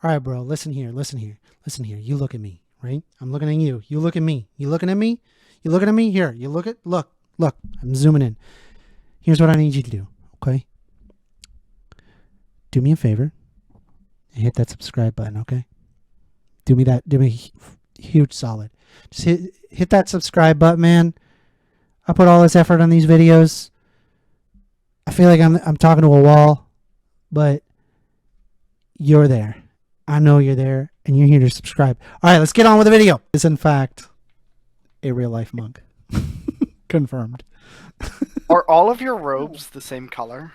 All right, bro. Listen here. Listen here. Listen here. You look at me, right? I'm looking at you. You look at me. You looking at me? You looking at me? Here. You look. I'm zooming in. Here's what I need you to do. Okay. Do me a favor and hit that subscribe button. Okay. Do me that. Do me a huge solid. Just hit that subscribe button, man. I put all this effort on these videos. I feel like I'm talking to a wall, but you're there. I know you're there, and you're here to subscribe. All right, let's get on with the video. Is in fact a real life monk. Confirmed. Are all of your robes the same color?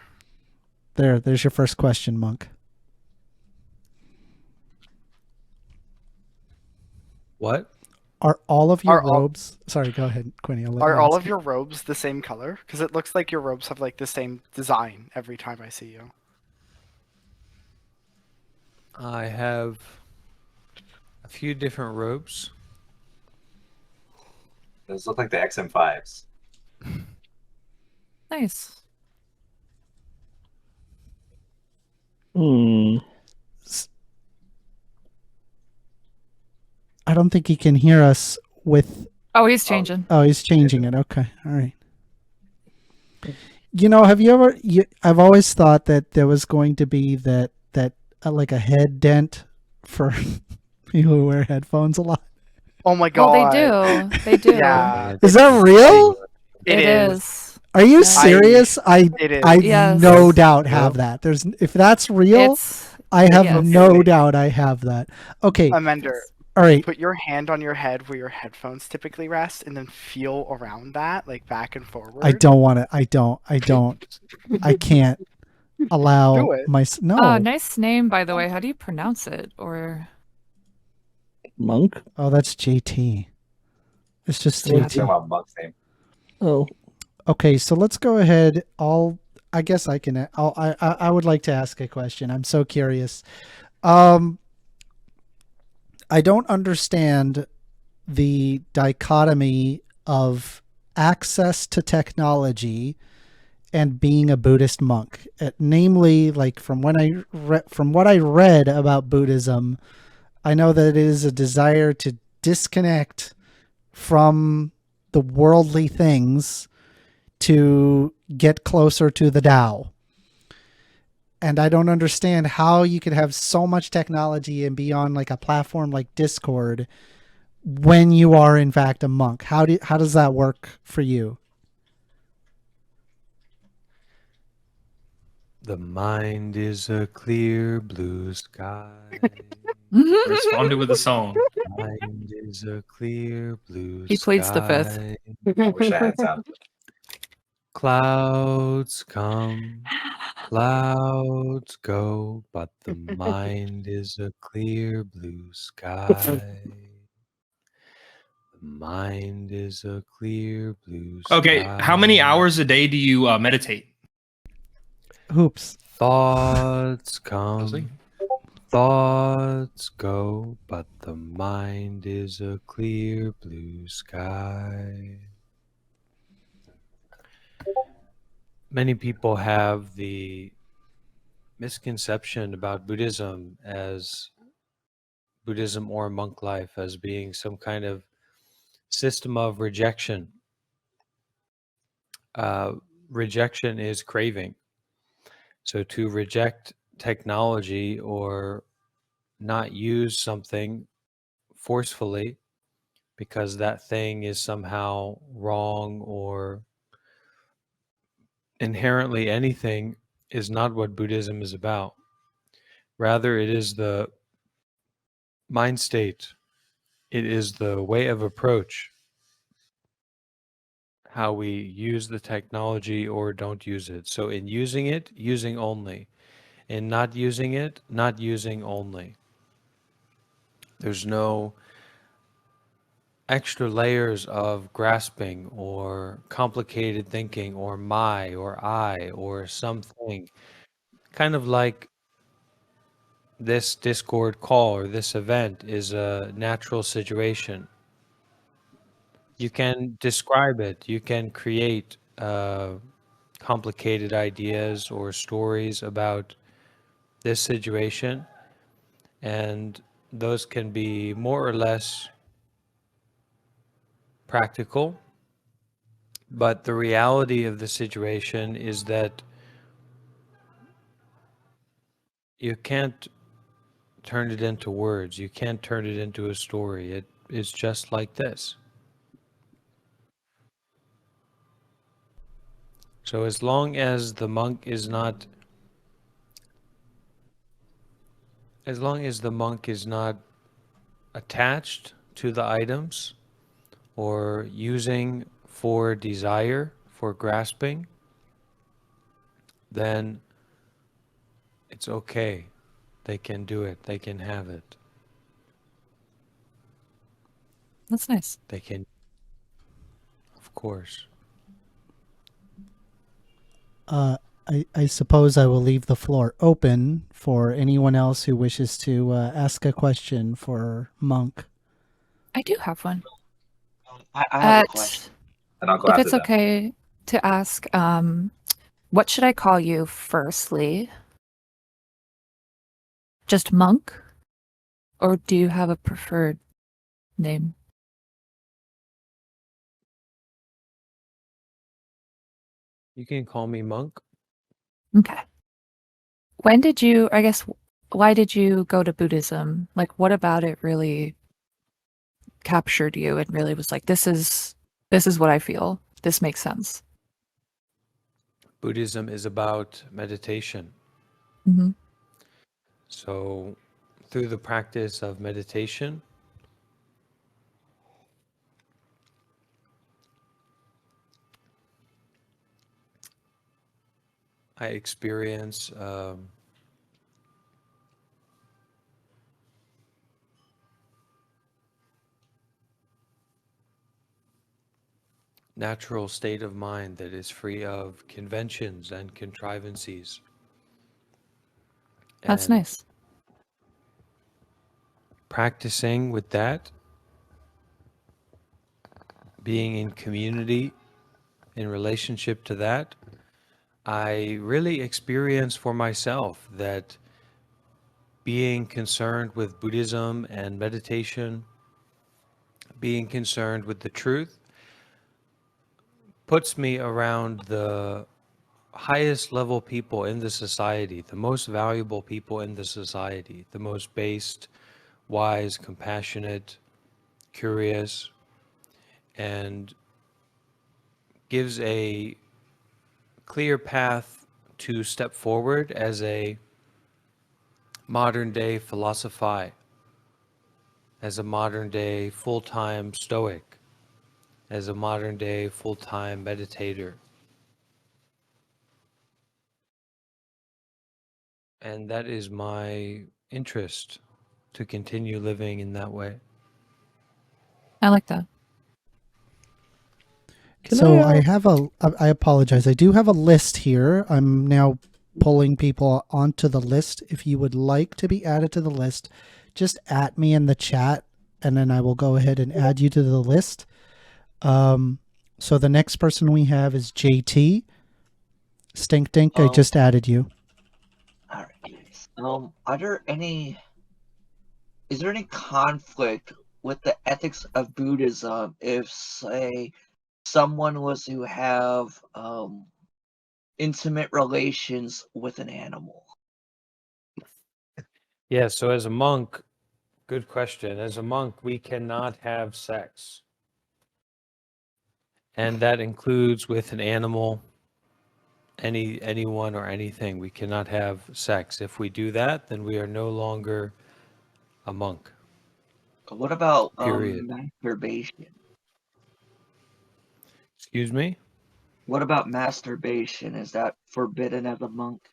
There's your first question, monk. What? Are all of your Are all- robes? Sorry, go ahead, Quinny. I'll let Are you all ask of it. your robes the same color? Because it looks like your robes have like the same design every time I see you. I have a few different robes. Those look like the XM5s. Nice. I don't think he can hear us with. Oh, he's changing. Oh, he's changing it. Okay, all right. You know, have you ever? I've always thought that there was going to be that like a head dent for people who wear headphones a lot. Oh my Well, god. they do. They do. Yeah. Is that real? It is. Are you Yeah. serious? I It is. Yes. no doubt have that. There's if that's real, It's I have yes. no doubt I have that. Okay, Amender, all right. put your hand on your head where your headphones typically rest and then feel around that, like back and forward. I don't want to. I don't. I can't allow Do it. my no. Oh, nice name, by the way. How do you pronounce it? Or Monk? Oh, that's JT. It's just I'm talking JT. about Monk's name. Oh. Okay, so let's go ahead. I guess I can. I would like to ask a question. I'm so curious. I don't understand the dichotomy of access to technology and being a Buddhist monk. Namely, like from what I read about Buddhism, I know that it is a desire to disconnect from the worldly things to get closer to the Tao. And I don't understand how you could have so much technology and be on like a platform like Discord when you are in fact a monk. How does that work for you? The mind is a clear blue sky. Responded with a song. The mind is a clear blue He pleads the fifth. sky. I wish I had sound. Clouds come, clouds go, but the mind is a clear blue sky. The mind is a clear blue sky. Okay, how many hours a day do you meditate? Hoops. Thoughts Leslie? come, thoughts go, but the mind is a clear blue sky. Many people have the misconception about Buddhism or monk life as being some kind of system of rejection. Rejection is craving. So to reject technology or not use something forcefully because that thing is somehow wrong or inherently anything is not what Buddhism is about. Rather, it is the mind state. It is the way of approach, how we use the technology or don't use it. So in using it, using only. In not using it, not using only. There's no extra layers of grasping or complicated thinking or my or I or something. Kind of like this Discord call or this event is a natural situation. You can describe it. You can create complicated ideas or stories about this situation. And those can be more or less practical. But the reality of the situation is that you can't turn it into words. You can't turn it into a story. It is just like this. So as long as the monk is not attached to the items or using for desire, for grasping, then it's okay. They can do it. They can have it. That's nice. They can, of course. I suppose I will leave the floor open for anyone else who wishes to ask a question for Monk. I do have one. I have a question. And I'll go If after it's them. okay to ask, what should I call you firstly? Just Monk? Or do you have a preferred name? You can call me Monk. Okay. When did you, I guess, why did you go to Buddhism? Like, what about it really captured you and really was like, this is what I feel. This makes sense. Buddhism is about meditation. Hmm. So through the practice of meditation, I experience natural state of mind that is free of conventions and contrivances. That's And nice. practicing with that, being in community, in relationship to that, I really experience for myself that being concerned with Buddhism and meditation, being concerned with the truth, puts me around the highest level people in the society, the most valuable people in the society, the most based, wise, compassionate, curious, and gives a clear path to step forward as a modern day philosophi, as a modern day full-time stoic, as a modern day full-time meditator. And that is my interest, to continue living in that way. I like that. So I apologize. I do have a list here. I'm now pulling people onto the list. If you would like to be added to the list, just at me in the chat, and then I will go ahead and add you to the list. So the next person we have is JT. Stink Dink, I just added you. All right. Is there any conflict with the ethics of Buddhism if, say, someone was to have intimate relations with an animal? Yeah, so as a monk, good question. As a monk, we cannot have sex. And that includes with an animal, anyone or anything. We cannot have sex. If we do that, then we are no longer a monk. What about Period. masturbation? Excuse me? What about masturbation? Is that forbidden as a monk?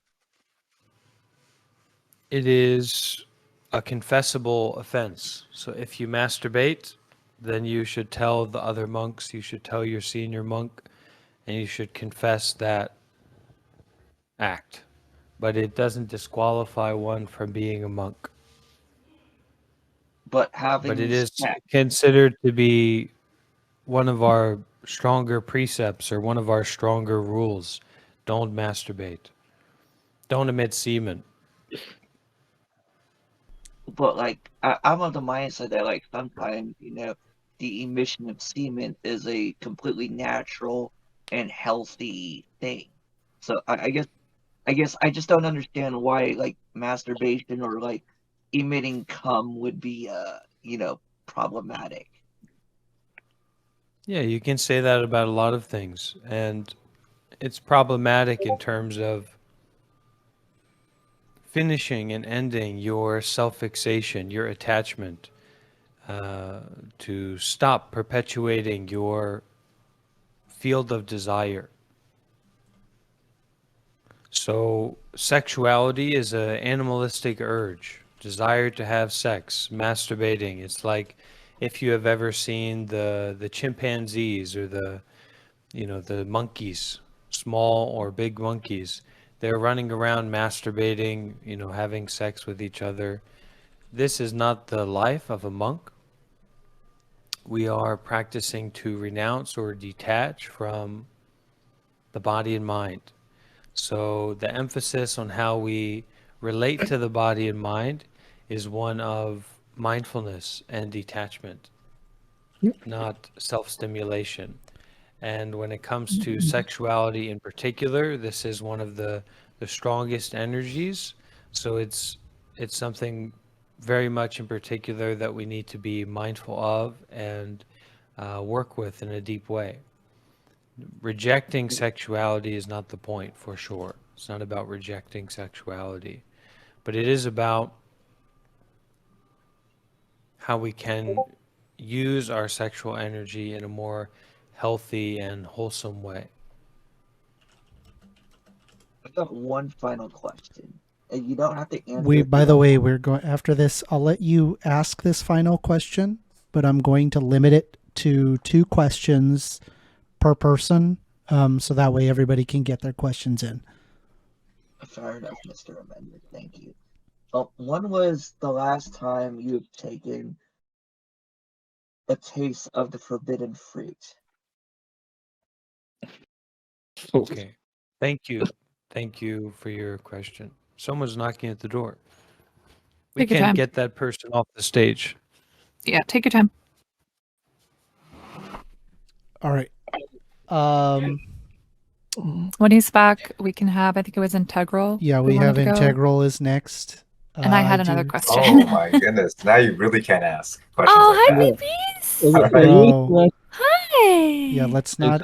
It is a confessable offense. So if you masturbate, then you should tell the other monks, you should tell your senior monk, and you should confess that act. But it doesn't disqualify one from being a monk. But having But it is sex, considered to be one of our stronger precepts or one of our stronger rules. Don't masturbate. Don't emit semen. but like I'm of the mindset that like sometimes the emission of semen is a completely natural and healthy thing. So I guess I just don't understand why like masturbation or like emitting cum would be problematic. Yeah, you can say that about a lot of things. And it's problematic in terms of finishing and ending your self fixation, your attachment, to stop perpetuating your field of desire. So, sexuality is an animalistic urge, desire to have sex, masturbating. It's like if you have ever seen the chimpanzees or the monkeys, small or big monkeys, they're running around masturbating, having sex with each other. This is not the life of a monk. We are practicing to renounce or detach from the body and mind. So the emphasis on how we relate to the body and mind is one of mindfulness and detachment, not self-stimulation. And when it comes to sexuality in particular, this is one of the strongest energies. So it's something very much in particular that we need to be mindful of and work with in a deep way. Rejecting sexuality is not the point, for sure. It's not about rejecting sexuality, but it is about how we can use our sexual energy in a more healthy and wholesome way. I got one final question, and you don't have to answer. We, if you by the don't way, want. we're going after this. I'll let you ask this final question, but I'm going to limit it to 2 questions per person, so that way everybody can get their questions in. Fair enough, Mr. Amendment. Thank you. When was the last time you've taken a taste of the forbidden fruit? Okay. Thank you. Thank you for your question. Someone's knocking at the door. We Take your can't time. get that person off the stage. Yeah, take your time. All right. When he's back, we can have, I think it was Integral. Yeah, who we wanted have to go. Integral is next. And I had another do- question. Oh my goodness! Now you really can't ask questions Oh, like hi, that. babies. Bro. Hi. Yeah, let's not.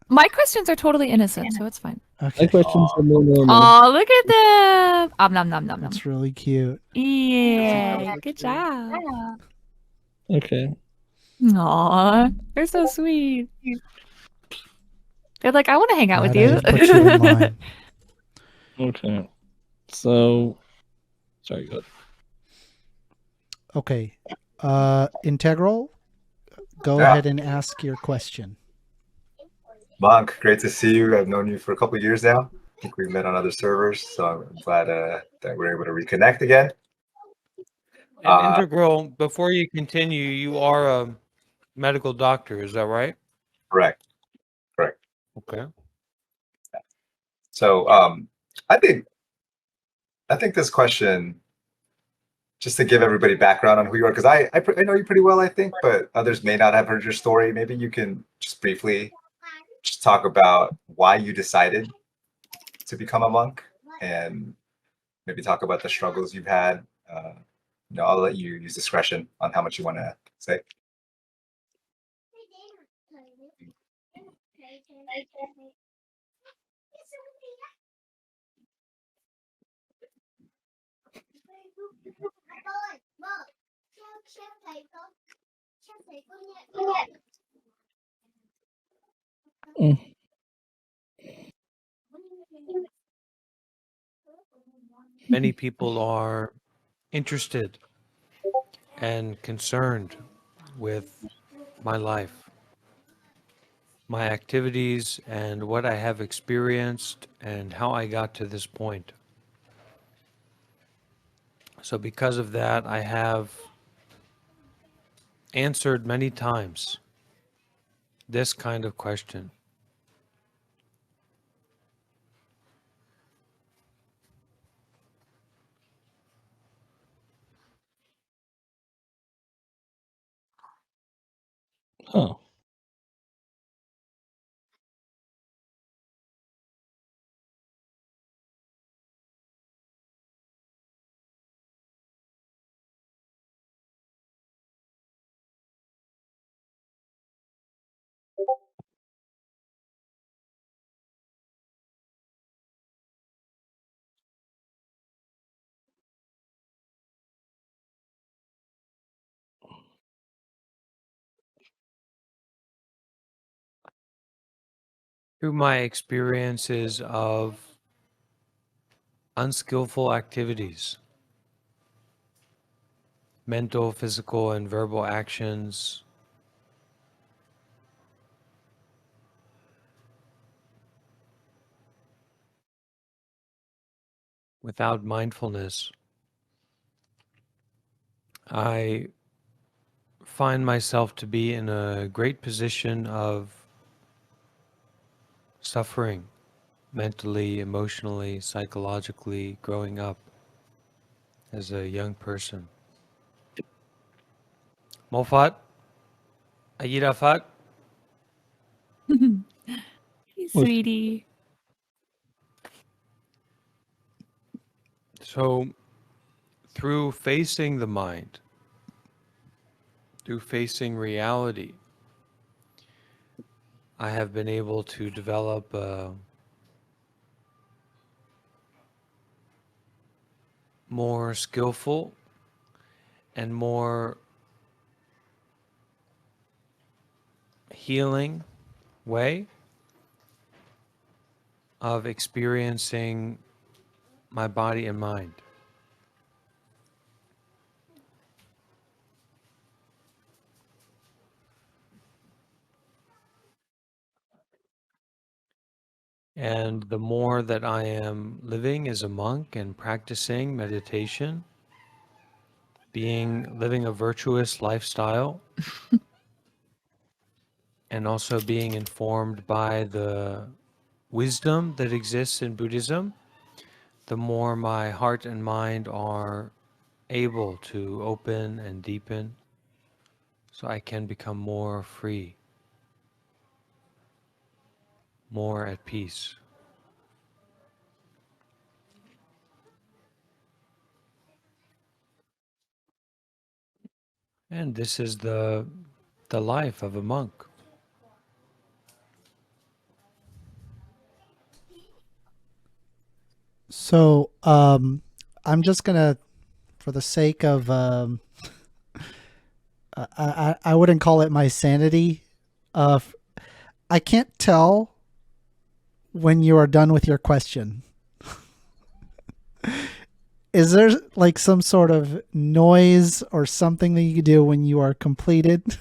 My questions are totally innocent, so it's fine. My Okay, questions are more normal. Oh, look at them. Nom nom nom nom. that's really cute. Yeah, so good cute. job. Okay. Aw, they're so sweet. They're like, I want to hang out with Glad I you. didn't put you in line. Okay. So, sorry, go ahead. Okay. Integral, go Yeah. ahead and ask your question. Monk, great to see you. I've known you for a couple of years now. I think we've met on other servers, so I'm glad that we're able to reconnect again. And Integral, before you continue, you are a medical doctor, is that right? Correct. Okay. So I think this question, just to give everybody background on who you are, because I know you pretty well, I think, but others may not have heard your story. Maybe you can just briefly just talk about why you decided to become a monk, and maybe talk about the struggles you've had. I'll let you use discretion on how much you want to say. Many people are interested and concerned with my life, my activities, and what I have experienced and how I got to this point. So, because of that, I have answered many times this kind of question. Oh. Through my experiences of unskillful activities, mental, physical, and verbal actions, without mindfulness, I find myself to be in a great position of suffering mentally, emotionally, psychologically, growing up as a young person. Mofat, Ayirafat, Hey, sweetie. so through facing the mind, through facing reality, I have been able to develop a more skillful and more healing way of experiencing my body and mind. And the more that I am living as a monk and practicing meditation, living a virtuous lifestyle, and also being informed by the wisdom that exists in Buddhism, the more my heart and mind are able to open and deepen, so I can become more free, more at peace. And this is the life of a monk. So, I'm just gonna, for the sake of, I wouldn't call it my sanity. Uh, I can't tell when you are done with your question. Is there like some sort of noise or something that you do when you are completed?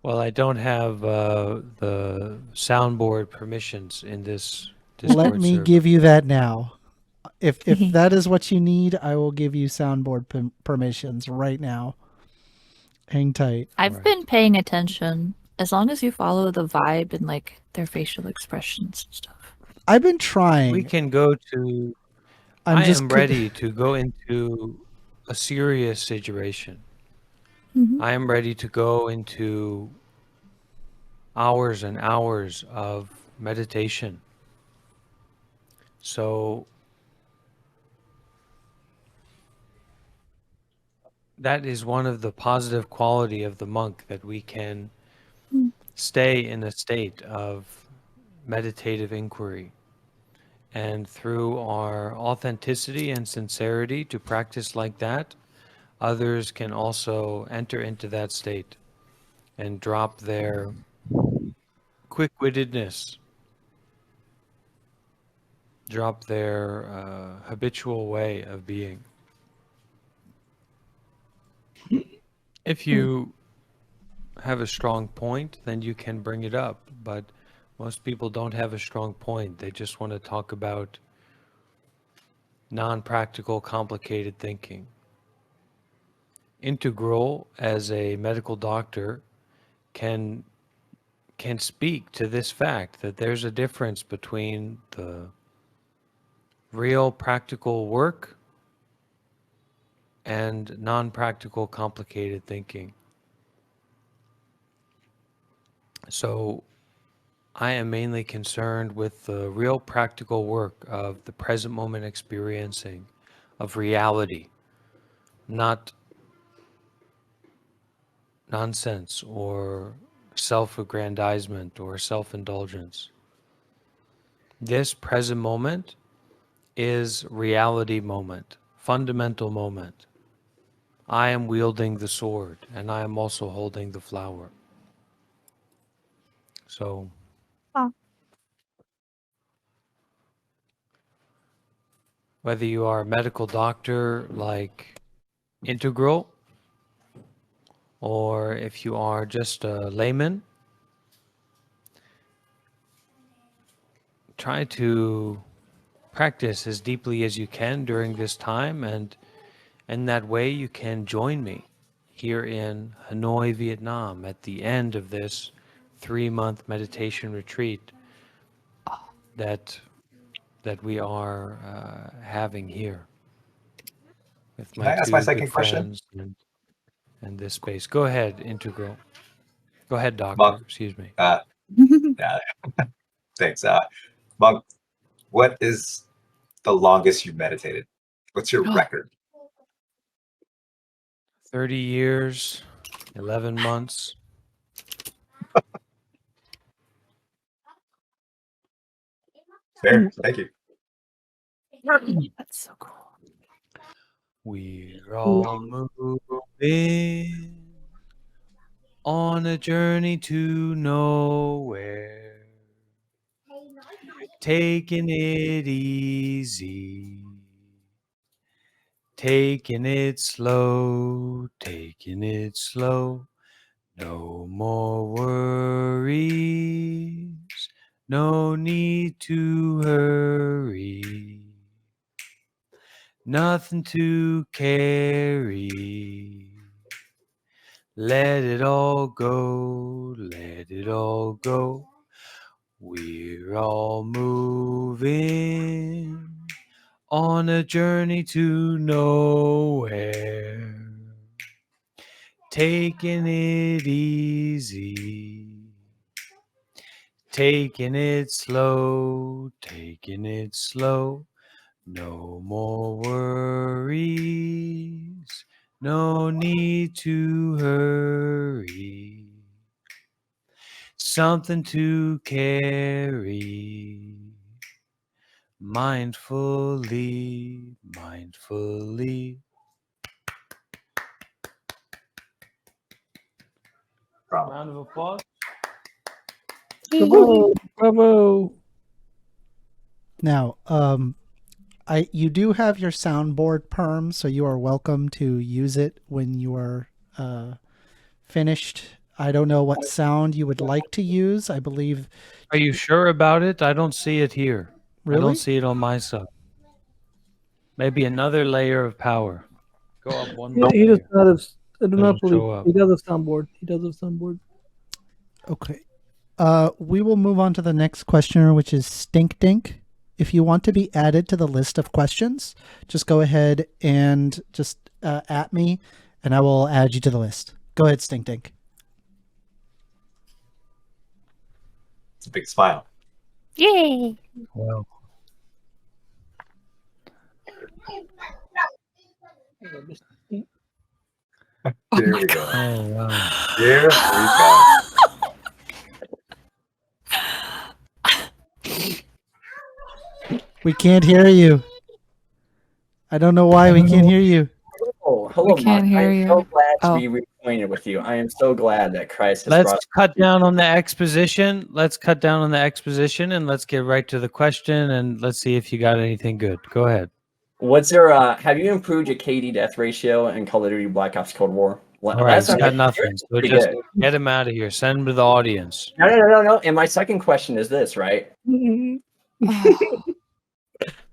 Well, I don't have the soundboard permissions in this Let Discord me server. give you that now. If that is what you need, I will give you soundboard permissions right now. Hang tight. I've Right. been paying attention. As long as you follow the vibe and like their facial expressions and stuff. I've been trying. We can go to. I'm I just am ready to go into a serious situation. Mhm. I am ready to go into hours and hours of meditation. So that is one of the positive quality of the monk, that we can Mm. stay in a state of meditative inquiry. And through our authenticity and sincerity to practice like that, others can also enter into that state and drop their quick-wittedness, drop their habitual way of being. If you have a strong point, then you can bring it up. But most people don't have a strong point. They just want to talk about non-practical, complicated thinking. Integral, as a medical doctor, can speak to this fact that there's a difference between the real practical work and non-practical complicated thinking. So I am mainly concerned with the real practical work of the present moment experiencing of reality, not nonsense or self-aggrandizement or self-indulgence. This present moment is reality moment, fundamental moment. I am wielding the sword and I am also holding the flower. So whether you are a medical doctor like Integral, or if you are just a layman, try to practice as deeply as you can during this time, and in that way you can join me here in Hanoi, Vietnam at the end of this 3-month meditation retreat that we are having here with Can my I ask two my good second question? friends and this space. Go ahead, Integral. Go ahead, Doctor. Monk. Excuse me. Yeah, thanks. Monk, what is the longest you meditated? What's your record? 30 years, 11 months. Fair. Thank you. That's so cool. We're all moving on a journey to nowhere, taking it easy, taking it slow, no more worries, no need to hurry, nothing to carry. Let it all go, let it all go. We're all moving on a journey to nowhere, taking it easy, taking it slow, no more worries, no need to hurry, something to carry, mindfully. Bravo. Round of applause. Bravo! Bravo! Now, you do have your soundboard perm, so you are welcome to use it when you are finished. I don't know what sound you would like to use. I believe. Are you sure about it? I don't see it here. I Really? don't see it on my side. Maybe another layer of power. Go up one more He does layer. not have. I do not Doesn't believe show up. he does have soundboard. He does have soundboard. Okay. We will move on to the next questioner, which is Stink Dink. If you want to be added to the list of questions, just go ahead and just at me, and I will add you to the list. Go ahead, Stink Dink. It's a big smile. Yay! Well, Here we go. oh wow. Here we go. We can't hear you. I don't know why we can't hear you. Oh, hello, We can't Mark. hear I'm you. so glad to Oh. be reacquainted with you. I am so glad that Christ has Let's brought cut down on the exposition. Let's cut down on the exposition and let's get right to the question and let's see if you got anything good. Go ahead. What's your have you improved your KD death ratio in Call of Duty Black Ops Cold War? All right, Last he's time got I- nothing. So pretty just good. get him out of here. Send him to the audience. No. And my second question is this, right?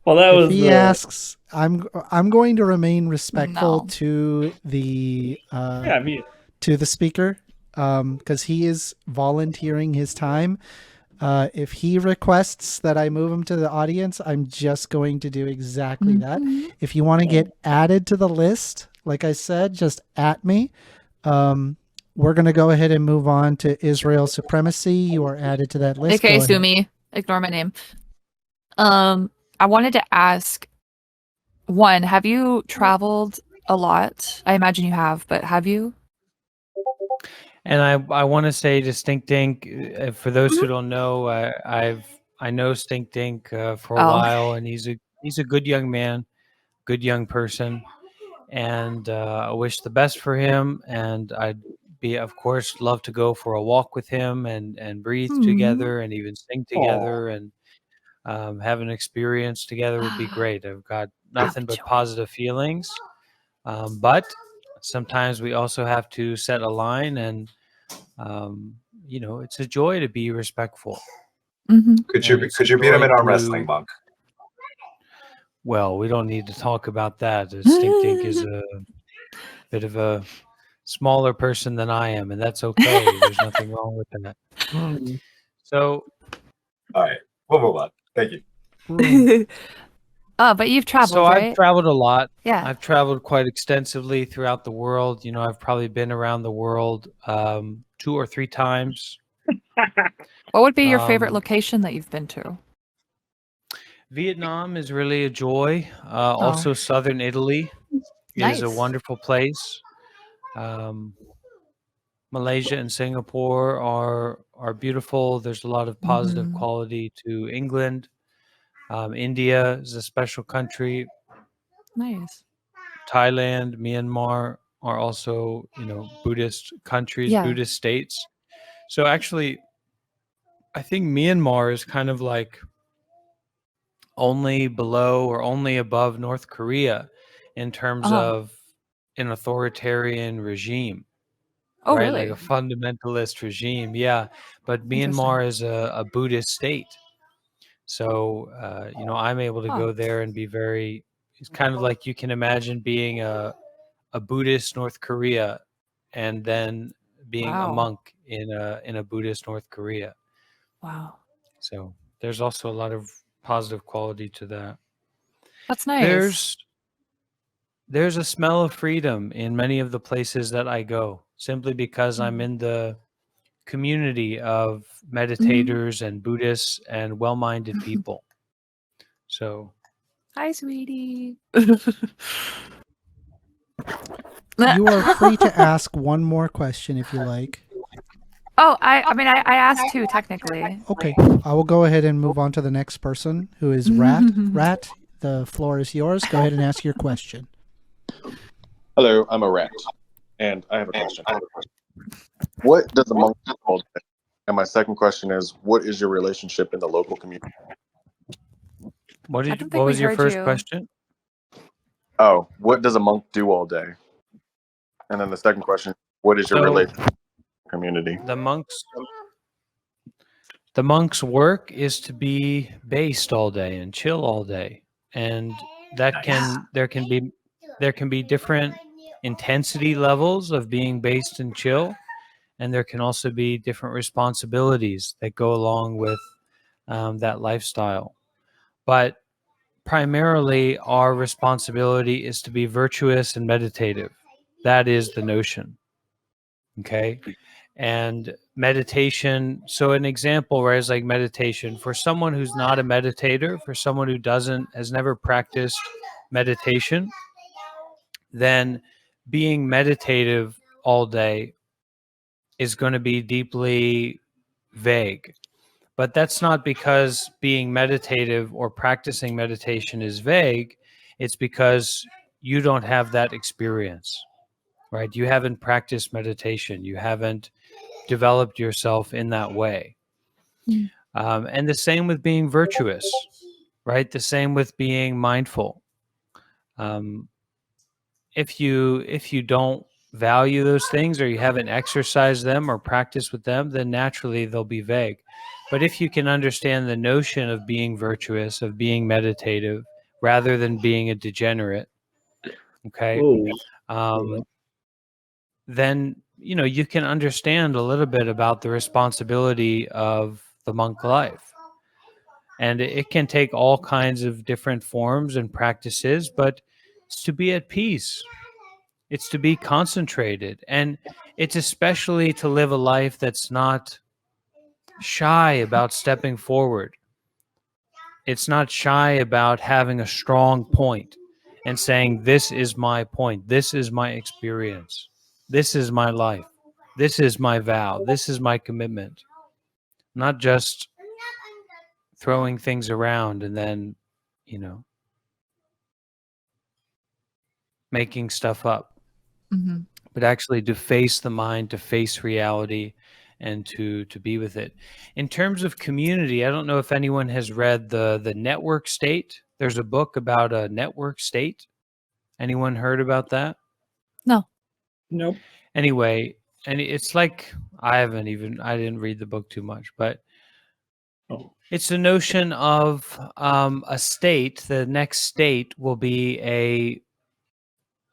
Well, that If was. he asks, I'm going to remain respectful No. to the Yeah, me. to the speaker, because he is volunteering his time. If he requests that I move him to the audience, I'm just going to do exactly that. If you want to get added to the list, like I said, just at me. We're going to go ahead and move on to Israel Supremacy. You are added to that list. Okay, Go ahead. Sumi. Ignore my name. I wanted to ask, one, have you traveled a lot? I imagine you have, but have you? And I want to say to Stink Dink, for those who don't know, I know Stink Dink for a Oh. while, and he's a good young man, good young person, and I wish the best for him. And I'd be, of course, love to go for a walk with him and breathe together and even sing together and have an experience together would be great. I've got nothing but positive feelings, but sometimes we also have to set a line, and it's a joy to be respectful. Mm-hmm. Could you beat him in arm wrestling, Monk? Well, we don't need to talk about that. Stink Dink is a bit of a smaller person than I am, and that's okay. There's nothing wrong with that. So, all right, we'll move on. Thank you. Oh, but you've traveled, so right? I've traveled a lot. Yeah. I've traveled quite extensively throughout the world. I've probably been around the world 2 or 3 times. What would be your favorite location that you've been to? Vietnam is really a joy. Also, southern Italy is a wonderful place. Malaysia and Singapore are beautiful. There's a lot of positive quality to England. India is a special country. Nice. Thailand, Myanmar are also, Buddhist countries, Buddhist states. So actually, I think Myanmar is kind of like only below or only above North Korea in terms of an authoritarian regime. Oh, right? really? Like a fundamentalist regime. Yeah. But Myanmar is a Buddhist state. So, I'm able to go there and be it's kind of like you can imagine being a Buddhist North Korea and then being a monk in a Buddhist North Korea. Wow. So there's also a lot of positive quality to that. That's nice. There's a smell of freedom in many of the places that I go, simply because I'm in the community of meditators and Buddhists and well-minded people. So, hi, sweetie. You are free to ask one more question if you like. Oh, I mean, I asked 2 technically. Okay, I will go ahead and move on to the next person, who is Rat. Rat, the floor is yours. Go ahead and ask your question. Hello, I'm a rat, and I have a question. What does a monk do all day? And my second question is, what is your relationship in the local community? What was your first question? Oh, what does a monk do all day? And then the second question, what is your relationship in the community? The monk's work is to be based all day and chill all day. And there can be different intensity levels of being based and chill, and there can also be different responsibilities that go along with that lifestyle. But primarily, our responsibility is to be virtuous and meditative. That is the notion. Okay? And meditation, so an example, right, is like meditation. For someone who's not a meditator, for someone who has never practiced meditation, then being meditative all day is going to be deeply vague. But that's not because being meditative or practicing meditation is vague. It's because you don't have that experience, right? You haven't practiced meditation. You haven't developed yourself in that way. And the same with being virtuous, right? The same with being mindful. If you don't value those things, or you haven't exercised them or practiced with them, then naturally they'll be vague. But if you can understand the notion of being virtuous, of being meditative, rather than being a degenerate, okay, then you can understand a little bit about the responsibility of the monk life. And it can take all kinds of different forms and practices, but it's to be at peace. It's to be concentrated, and it's especially to live a life that's not shy about stepping forward. It's not shy about having a strong point and saying, this is my point, this is my experience, this is my life, this is my vow, this is my commitment. Not just throwing things around and then, making stuff up, Hmm. but actually to face the mind, to face reality, and to be with it. In terms of community, I don't know if anyone has read the Network State. There's a book about a network state. Anyone heard about that? No. Nope. Anyway, and it's like I didn't read the book too much, but Oh. it's the notion of a state. The next state will be a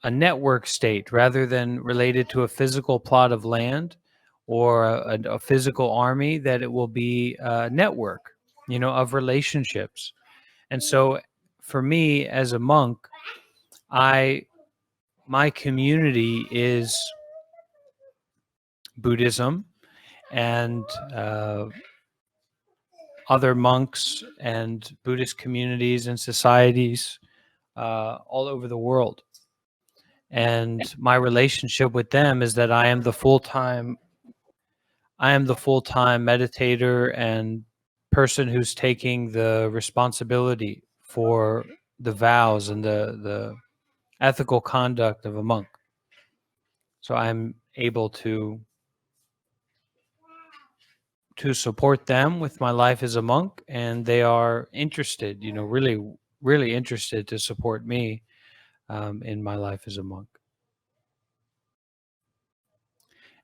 network state rather than related to a physical plot of land or a physical army, that it will be a network, of relationships. And so for me as a monk, my community is Buddhism and other monks and Buddhist communities and societies all over the world. And my relationship with them is that I am the full-time meditator and person who's taking the responsibility for the vows and the ethical conduct of a monk. So I'm able to support them with my life as a monk, and they are interested, really, really interested to support me in my life as a monk.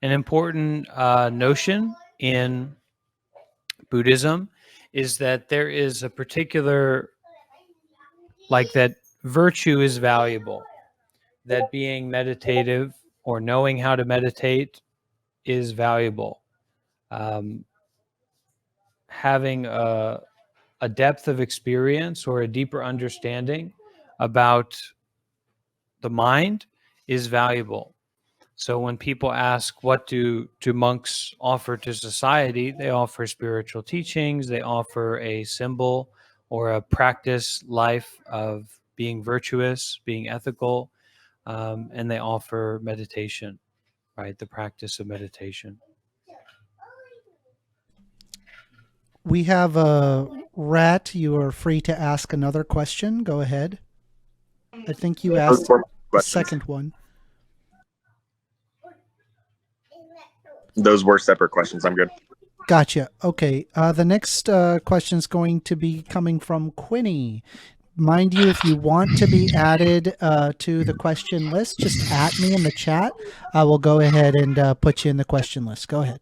An important notion in Buddhism is that there is a particular, that virtue is valuable, that being meditative or knowing how to meditate is valuable. Having a depth of experience or a deeper understanding about the mind is valuable. So when people ask, what do monks offer to society? They offer spiritual teachings. They offer a symbol or a practice life of being virtuous, being ethical, and they offer meditation, right? The practice of meditation. We have a Rat. You are free to ask another question. Go ahead. I think you asked the second one. Those were separate questions. I'm good. Gotcha. Okay. The next question is going to be coming from Quinny. Mind you, if you want to be added to the question list, just at me in the chat. I will go ahead and put you in the question list. Go ahead.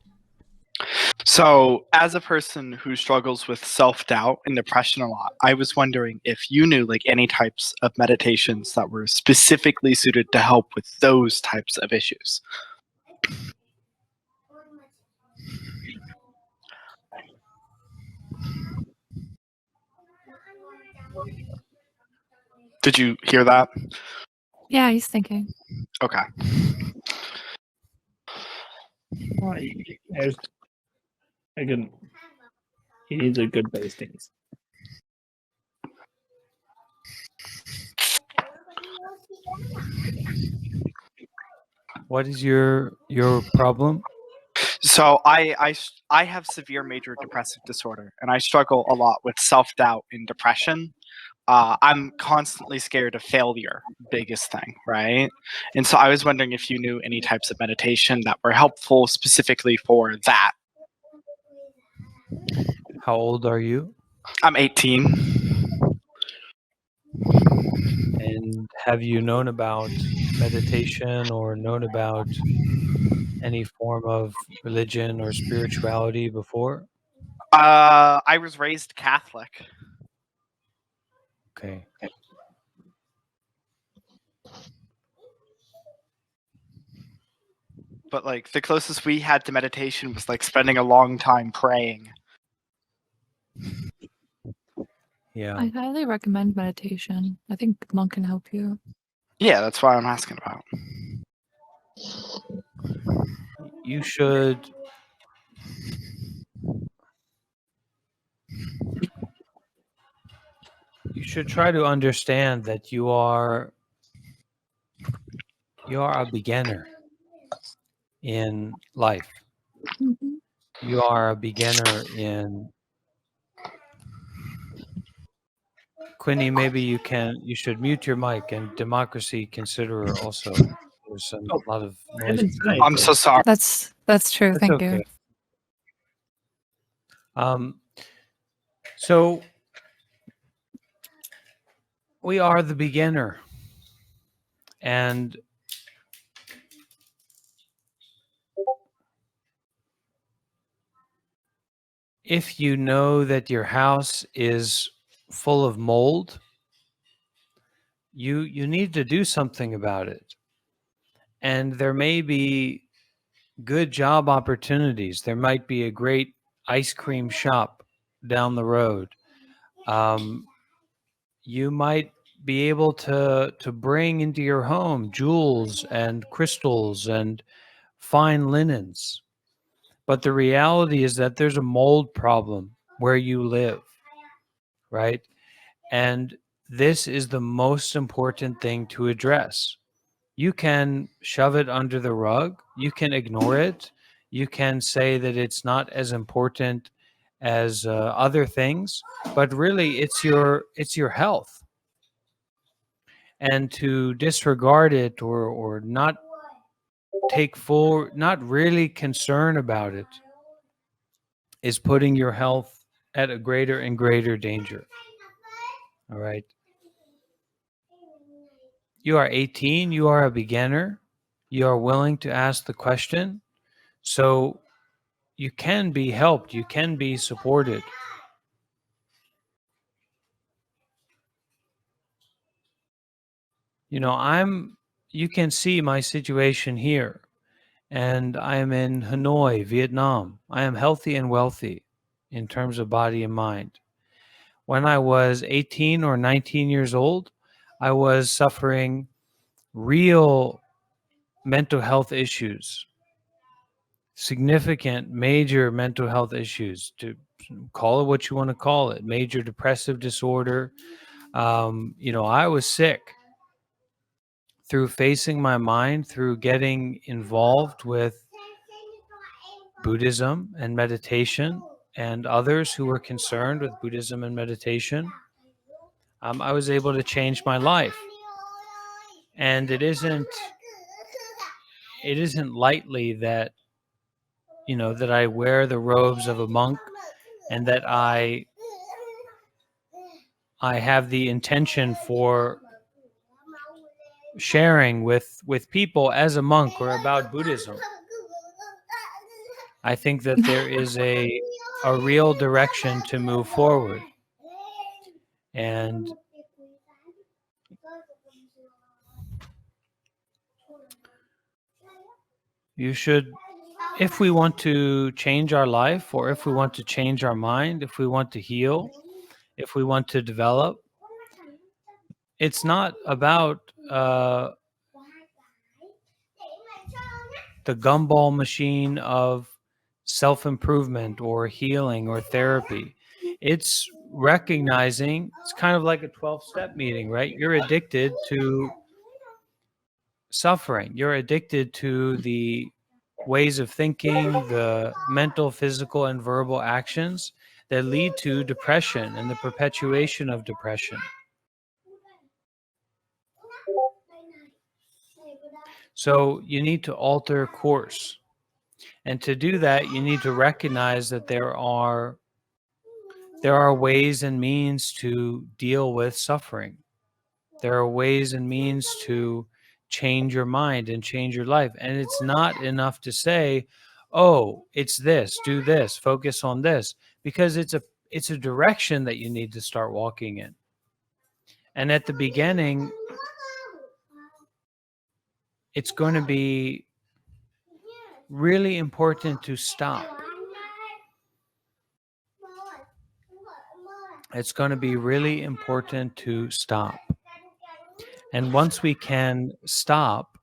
So, as a person who struggles with self-doubt and depression a lot, I was wondering if you knew any types of meditations that were specifically suited to help with those types of issues. Did you hear that? Yeah, he's thinking. Okay. He needs a good base dance. What is your problem? So I have severe major depressive disorder, and I struggle a lot with self-doubt and depression. I'm constantly scared of failure, biggest thing, right? And so I was wondering if you knew any types of meditation that were helpful specifically for that. How old are you? I'm 18. And have you known about meditation or known about any form of religion or spirituality before? I was raised Catholic. Okay. But the closest we had to meditation was spending a long time praying. Yeah. I highly recommend meditation. I think Monk can help you. Yeah, that's why I'm asking about. you should try to understand that you are a beginner in life. Mhm. You are a beginner in Quinny. Maybe you should mute your mic, and Democracy Considerer also. There's a Oh, lot of I noise. haven't said I'm so sorry. That's true. That's Thank okay. you. So we are the beginner, and if you know that your house is full of mold, you need to do something about it. And there may be good job opportunities. There might be a great ice cream shop down the road. You might be able to bring into your home jewels and crystals and fine linens. But the reality is that there's a mold problem where you live, right? And this is the most important thing to address. You can shove it under the rug. You can ignore it. You can say that it's not as important as other things, but really it's your health. And to disregard it or not not really concern about it is putting your health at a greater and greater danger. All right. You are 18, you are a beginner, you are willing to ask the question, so you can be helped, you can be supported. You know, you can see my situation here, and I am in Hanoi, Vietnam. I am healthy and wealthy in terms of body and mind. When I was 18 or 19 years old, I was suffering real mental health issues, significant, major mental health issues, to call it what you want to call it, major depressive disorder. I was sick. Through facing my mind, through getting involved with Buddhism and meditation and others who were concerned with Buddhism and meditation, I was able to change my life. And it isn't lightly that, that I wear the robes of a monk and that I have the intention for sharing with people as a monk or about Buddhism. I think that there is a real direction to move forward. And you should, if we want to change our life, or if we want to change our mind, if we want to heal, if we want to develop, it's not about the gumball machine of self-improvement or healing or therapy. It's recognizing, it's kind of like a 12-step meeting, right? You're addicted to suffering. You're addicted to the ways of thinking, the mental, physical, and verbal actions that lead to depression and the perpetuation of depression. So you need to alter course. And to do that, you need to recognize that there are ways and means to deal with suffering. There are ways and means to change your mind and change your life. And it's not enough to say, oh, it's this, do this, focus on this, because it's a direction that you need to start walking in. And at the beginning, it's going to be really important to stop. It's going to be really important to stop. And once we can stop,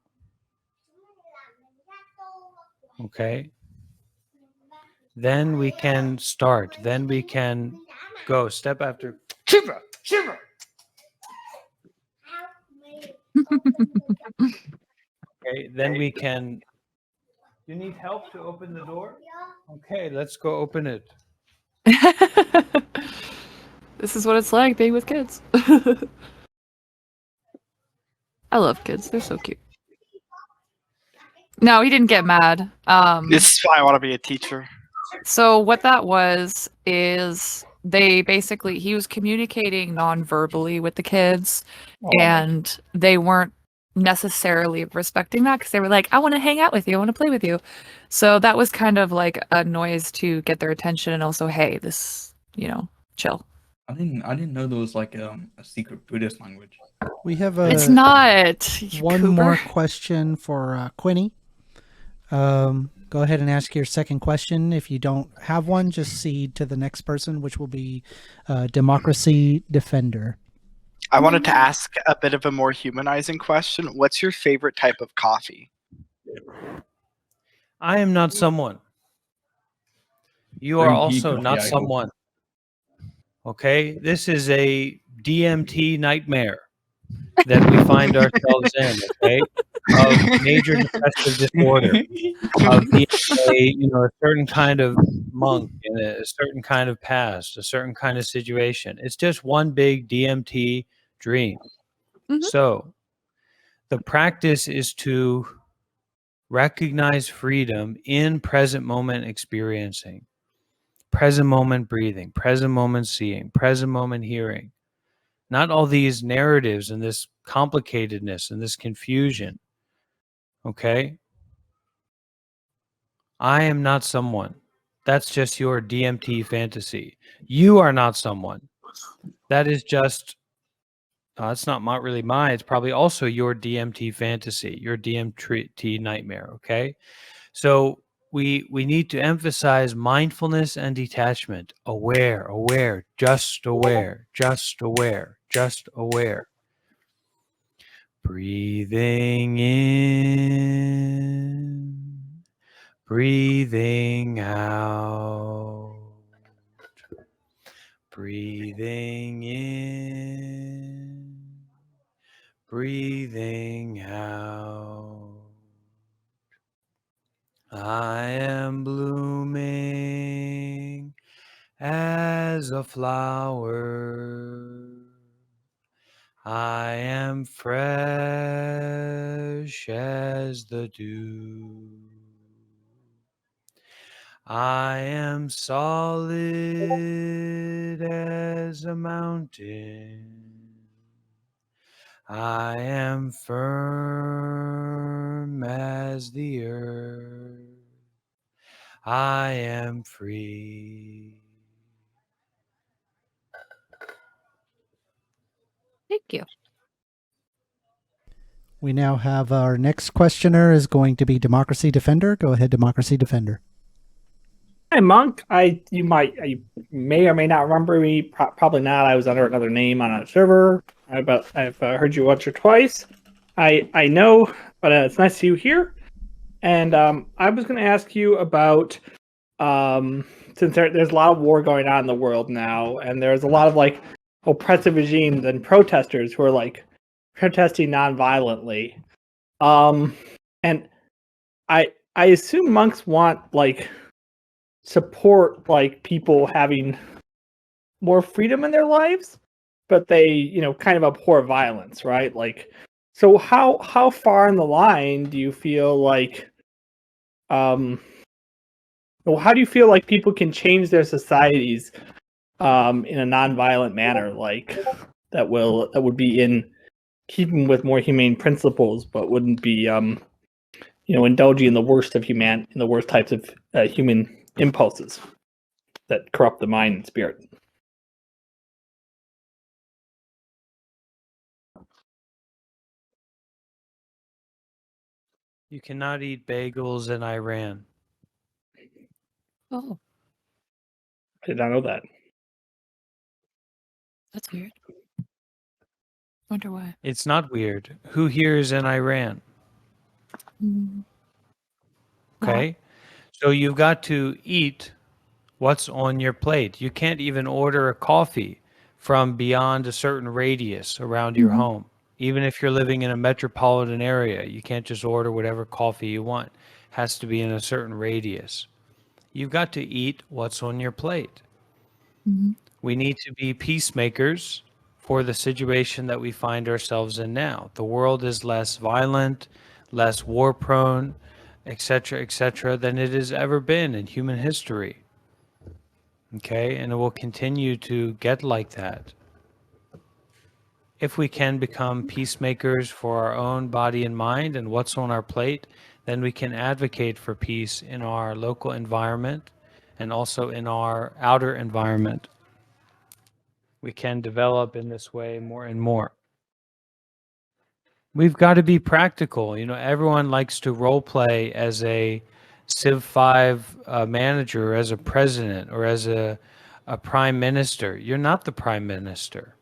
Okay. Then we can start. Then we can go step after. Shiva! Shiva! Okay. Then we can. You need help to open the door? Okay, let's go open it. This is what it's like being with kids. I love kids. They're so cute. No, he didn't get mad. This is why I want to be a teacher. So what that was is they basically he was communicating non-verbally with the kids, and they weren't necessarily respecting that because they were like, I want to hang out with you, I want to play with you. So that was kind of like a noise to get their attention, and also, hey, this, chill. I didn't know there was like a secret Buddhist language. We have It's not one Cooper. more question for Quinny. Go ahead and ask your second question. If you don't have one, just cede to the next person, which will be Democracy Defender. I wanted to ask a bit of a more humanizing question. What's your favorite type of coffee? I am not someone. You are also not someone. Okay? This is a DMT nightmare that we find ourselves in, okay? Of major depressive disorder, of being a certain kind of monk in a certain kind of past, a certain kind of situation. It's just one big DMT dream. Mhm. So the practice is to recognize freedom in present moment experiencing, present moment breathing, present moment seeing, present moment hearing. Not all these narratives and this complicatedness and this confusion. Okay? I am not someone. That's just your DMT fantasy. You are not someone. That is just, it's not really mine. It's probably also your DMT fantasy, your DMT nightmare. Okay? So we need to emphasize mindfulness and detachment. Aware, just aware, just aware, just aware. Breathing in, breathing out. Breathing in, breathing out. I am blooming as a flower. I am fresh as the dew. I am solid as a mountain. I am firm as the earth. I am free. Thank you. We now have our next questioner is going to be Democracy Defender. Go ahead, Democracy Defender. Hi, Monk. You may or may not remember me. Probably not. I was under another name on a server, but I've heard you once or twice. I know, but it's nice to see you here. And I was going to ask you about since there's a lot of war going on in the world now, and there's a lot of like oppressive regimes and protesters who are like protesting non-violently. And I assume monks want like support like people having more freedom in their lives, but they kind of abhor violence, right? Like, so how far in the line do you feel like how do you feel like people can change their societies in a non-violent manner, like that would be in keeping with more humane principles, but wouldn't be indulging in the worst types of human impulses that corrupt the mind and spirit? You cannot eat bagels in Iran. Oh, I did not know that. that's weird. Wonder why. It's not weird. Who here is in Iran? Mm. Okay. So you've got to eat what's on your plate. You can't even order a coffee from beyond a certain radius around your home. Even if you're living in a metropolitan area, you can't just order whatever coffee you want. It has to be in a certain radius. You've got to eat what's on your plate. We need to be peacemakers for the situation that we find ourselves in now. The world is less violent, less war prone, etc., than it has ever been in human history. Okay, and it will continue to get like that. If we can become peacemakers for our own body and mind and what's on our plate, then we can advocate for peace in our local environment and also in our outer environment. We can develop in this way more and more. We've got to be practical. You know, everyone likes to role play as a Civ 5 manager, as a president, or as a prime minister. You're not the prime minister.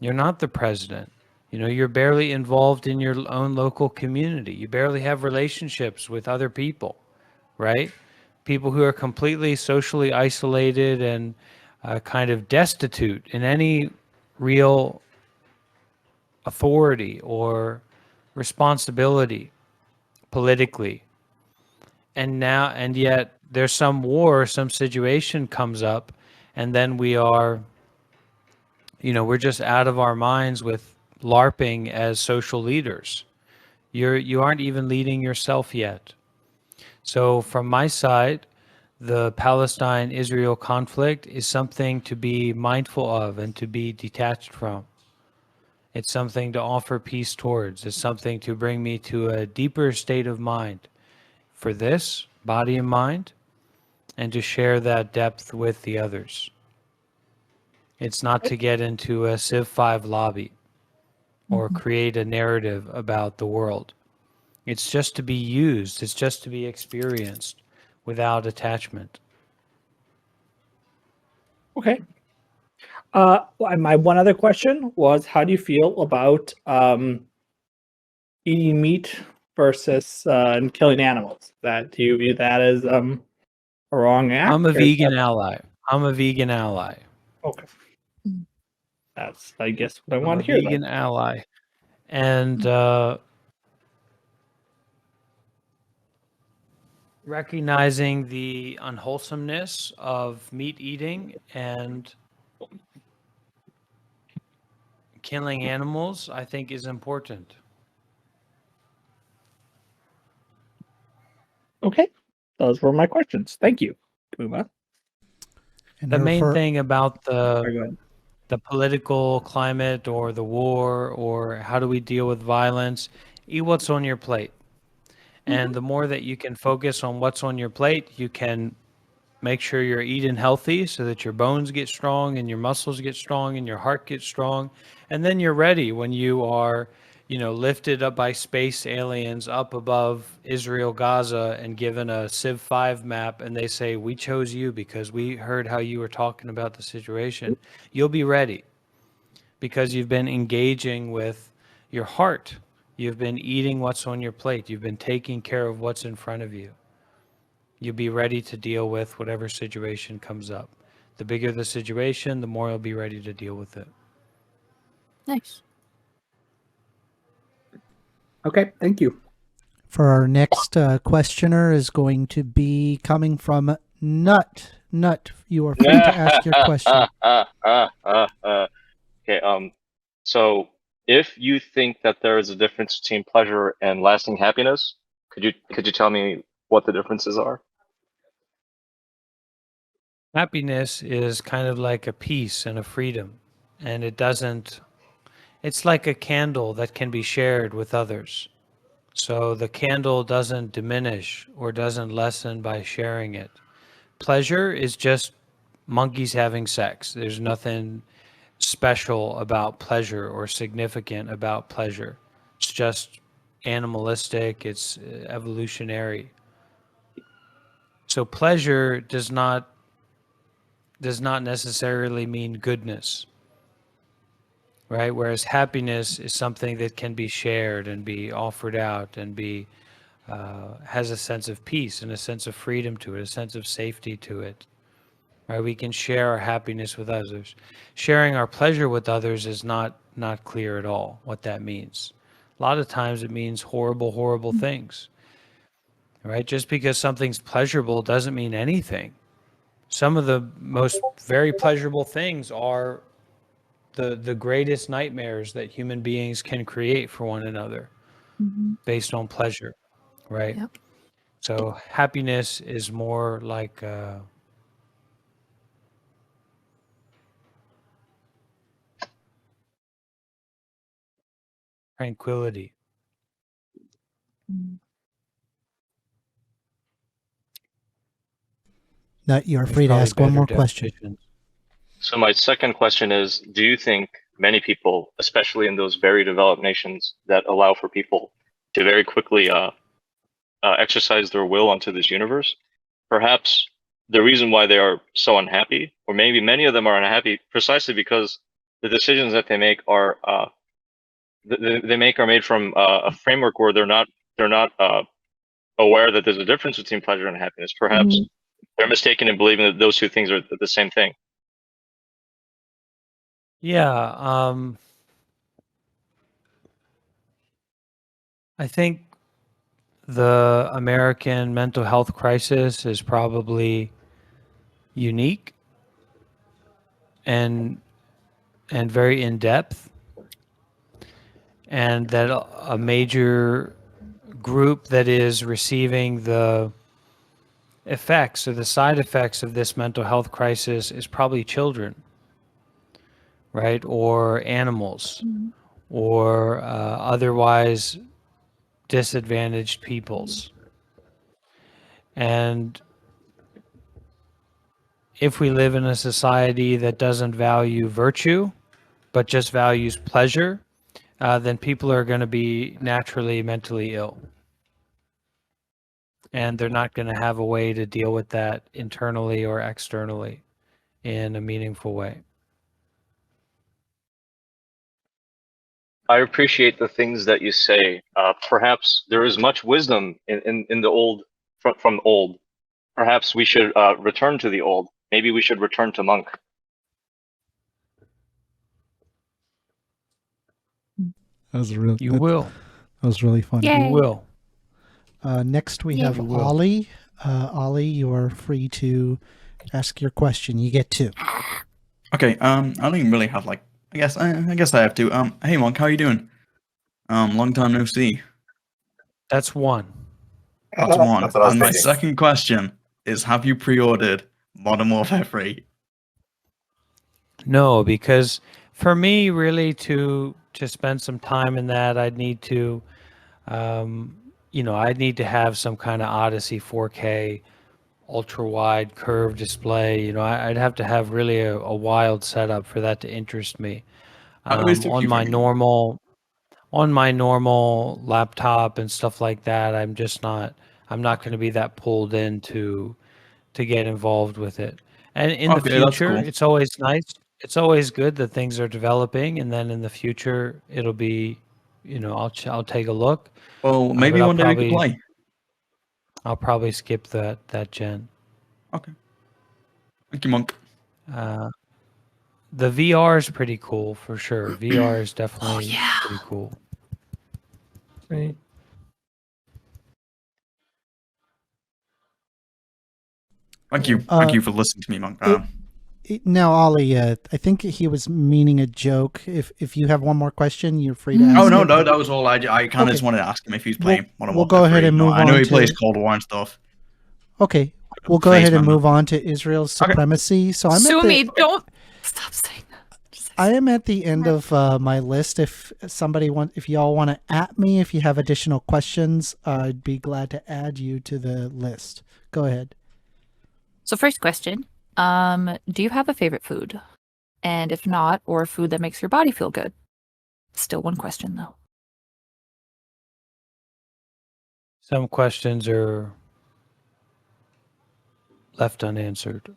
You're not the president. You know, you're barely involved in your own local community. You barely have relationships with other people, right? People who are completely socially isolated and kind of destitute in any real authority or responsibility politically. And yet there's some war, some situation comes up, and then we are, you know, we're just out of our minds with LARPing as social leaders. You aren't even leading yourself yet. So from my side, the Palestine-Israel conflict is something to be mindful of and to be detached from. It's something to offer peace towards. It's something to bring me to a deeper state of mind for this, body and mind, and to share that depth with the others. It's not to get into a Civ 5 lobby or create a narrative about the world. It's just to be used. It's just to be experienced without attachment. Okay. My one other question was, how do you feel about eating meat versus killing animals? Do you view that as a wrong act? I'm a vegan ally. I'm a vegan ally. Okay. That's, I guess, what I I'm want a to hear. vegan ally. And recognizing the unwholesomeness of meat eating and killing animals, I think, is important. Okay. Those were my questions. Thank you. Can we move on? And The main for- thing about Sorry, go ahead. the political climate or the war or how do we deal with violence, eat what's on your plate. And the more that you can focus on what's on your plate, you can make sure you're eating healthy so that your bones get strong and your muscles get strong and your heart gets strong. And then you're ready when you are, you know, lifted up by space aliens up above Israel, Gaza, and given a Civ 5 map, and they say, we chose you because we heard how you were talking about the situation. You'll be ready because you've been engaging with your heart. You've been eating what's on your plate. You've been taking care of what's in front of you. You'll be ready to deal with whatever situation comes up. The bigger the situation, the more you'll be ready to deal with it. Nice. Okay. Thank you. For our next questioner is going to be coming from Nut. Nut, you are free to ask your question. Okay. So if you think that there is a difference between pleasure and lasting happiness, could you tell me what the differences are? Happiness is kind of like a peace and a freedom, and it's like a candle that can be shared with others. So the candle doesn't diminish or doesn't lessen by sharing it. Pleasure is just monkeys having sex. There's nothing special about pleasure or significant about pleasure. It's just animalistic, it's evolutionary. So pleasure does not necessarily mean goodness, right? Whereas happiness is something that can be shared and be offered out and be has a sense of peace and a sense of freedom to it, a sense of safety to it. Right? We can share our happiness with others. Sharing our pleasure with others is not clear at all what that means. A lot of times it means horrible, horrible things. Right? Just because something's pleasurable doesn't mean anything. Some of the most very pleasurable things are the greatest nightmares that human beings can create for one another based on pleasure, right? Yep. So happiness is more like tranquility. That you're free to Probably ask one better more question. definitions. So my second question is, do you think many people, especially in those very developed nations that allow for people to very quickly exercise their will onto this universe, perhaps the reason why they are so unhappy, or maybe many of them are unhappy, precisely because the decisions that they make are made from a framework where they're not aware that there's a difference between pleasure and happiness. Perhaps they're mistaken in believing that those two things are the same thing. Yeah, I think the American mental health crisis is probably unique and very in depth, and that a major group that is receiving the effects or the side effects of this mental health crisis is probably children, right? Or animals, or otherwise disadvantaged peoples. And if we live in a society that doesn't value virtue, but just values pleasure, then people are going to be naturally mentally ill. And they're not going to have a way to deal with that internally or externally in a meaningful way. I appreciate the things that you say. Perhaps there is much wisdom in the old, from old. Perhaps we should return to the old. Maybe we should return to monk. That was really. You will. That was really fun. Yay. You will. Next, we Yeah. have You will. Ollie. Ollie, you are free to ask your question. You get two. Okay. I don't even really have like. I guess I have to. Hey Monk, how you doing? Long time no see. That's one. That's one. That's what I was And my thinking. second question is: have you pre-ordered Modern Warfare 3? No, because for me, really, to spend some time in that, I'd need to, I'd need to have some kind of Odyssey 4K, ultra wide curved display. I'd have to have really a wild setup for that to interest me. How is it On you my think? normal laptop and stuff like that, I'm not going to be that pulled in to get involved with it. And in the Okay, that's future, cool. it's always nice. It's always good that things are developing, and then in the future, it'll be, I'll take a look. Well, maybe but one day we could play. I'll probably skip that gen. Okay. Thank you, Monk. The VR is pretty cool for sure. VR is definitely pretty cool. Right. Thank you. Thank you for listening to me, Monk. Now, Ollie, I think he was meaning a joke. If you have one more question, you're free to ask. Oh no, it. no, that was all. I kind of Okay. just wanted to ask him if he's playing Modern we'll Warfare go ahead 3. and No, move I know on he plays to- Cold War and stuff. Okay, we'll go Face ahead and man. move on to Israel's supremacy. So I'm Sue at the, me. Don't stop saying that. Just say I am at the end of my list. If y'all want to at me, if you have additional questions, I'd be glad to add you to the list. Go ahead. So first question, do you have a favorite food? And if not, or a food that makes your body feel good? Still one question though. Some questions are left unanswered.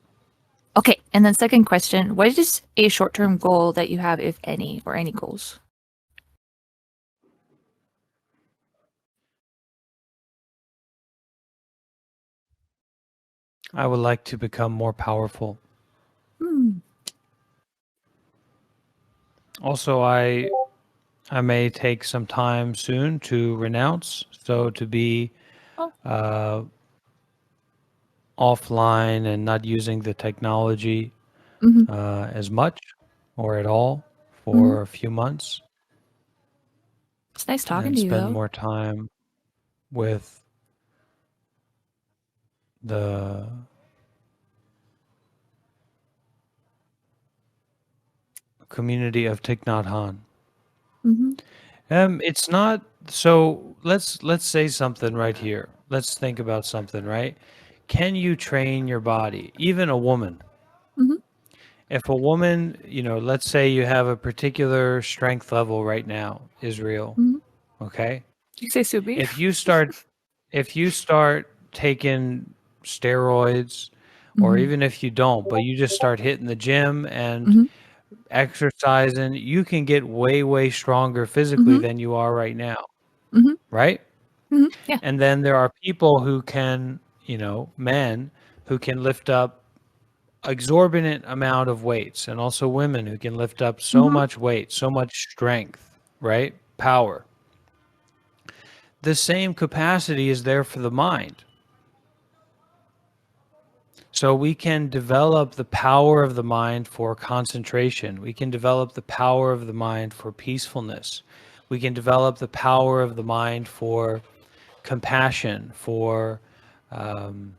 Okay, and then second question, what is a short-term goal that you have, if any, or any goals? I would like to become more powerful. Hmm. Also, I may take some time soon to renounce, so to be Oh. Offline and not using the technology Mhm. as much or at all for a few months, It's nice talking and to you, spend though. more time with the community of Thich Nhat Hanh. It's not so. Let's say something right here. Let's think about something, right? Can you train your body, even a woman? Mhm. If a woman, let's say you have a particular strength level right now, Israel, Mhm. okay? You say Subi? If you start taking steroids, or Mhm. even if you don't, but you just start hitting the gym and Mhm. exercising, you can get way, way stronger physically Mhm. than you are right now, Mhm. right? Mhm. Yeah. And then there are people who can, men who can lift up exorbitant amount of weights, and also women who can lift up so Mhm. much weight, so much strength, right? Power. The same capacity is there for the mind. So we can develop the power of the mind for concentration. We can develop the power of the mind for peacefulness. We can develop the power of the mind for compassion, for to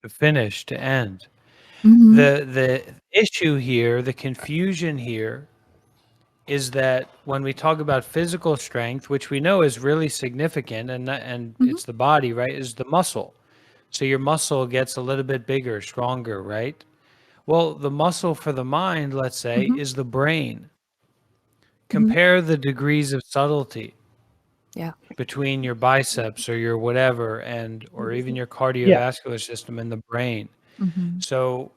finish, to end. Mhm. The issue here, the confusion here, is that when we talk about physical strength, which we know is really significant, and Mhm. it's the body, right, is the muscle. So your muscle gets a little bit bigger, stronger, right? Well, the muscle for the mind, let's say, Mhm. is the brain. Mhm. Compare the degrees of subtlety Yeah. between your biceps or your whatever, or even your Yeah. cardiovascular system and the brain. Mhm. So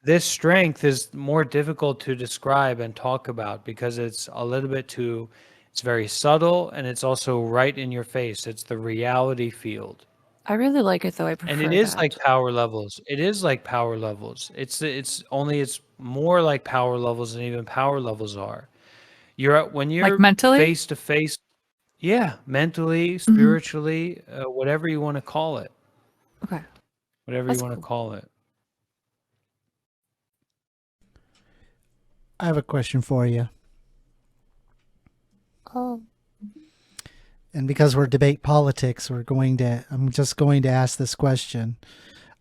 this strength is more difficult to describe and talk about because it's a little bit too, it's very subtle, and it's also right in your face. It's the reality field. I really like it, though. I And it prefer is like that. power levels. It is like power levels. It's more like power levels than even power levels are. When Like you're mentally? face to face, yeah, mentally, Mhm. spiritually, whatever you want to call it. Okay. Whatever you That's want to cool. call it. I have a question for you. Oh. And because we're debate politics, I'm just going to ask this question.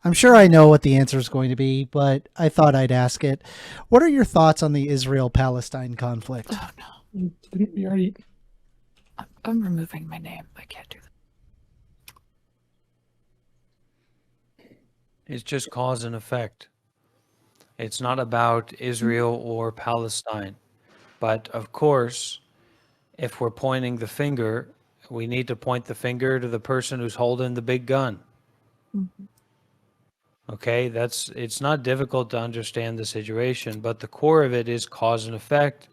I'm sure I know what the answer is going to be, but I thought I'd ask it. What are your thoughts on the Israel-Palestine conflict? Oh, no. Didn't we already? I'm removing my name. I can't do that. It's just cause and effect. It's not about Israel or Palestine. But of course, if we're pointing the finger, we need to point the finger to the person who's holding the big gun. Mhm. Okay, it's not difficult to understand the situation, but the core of it is cause and effect,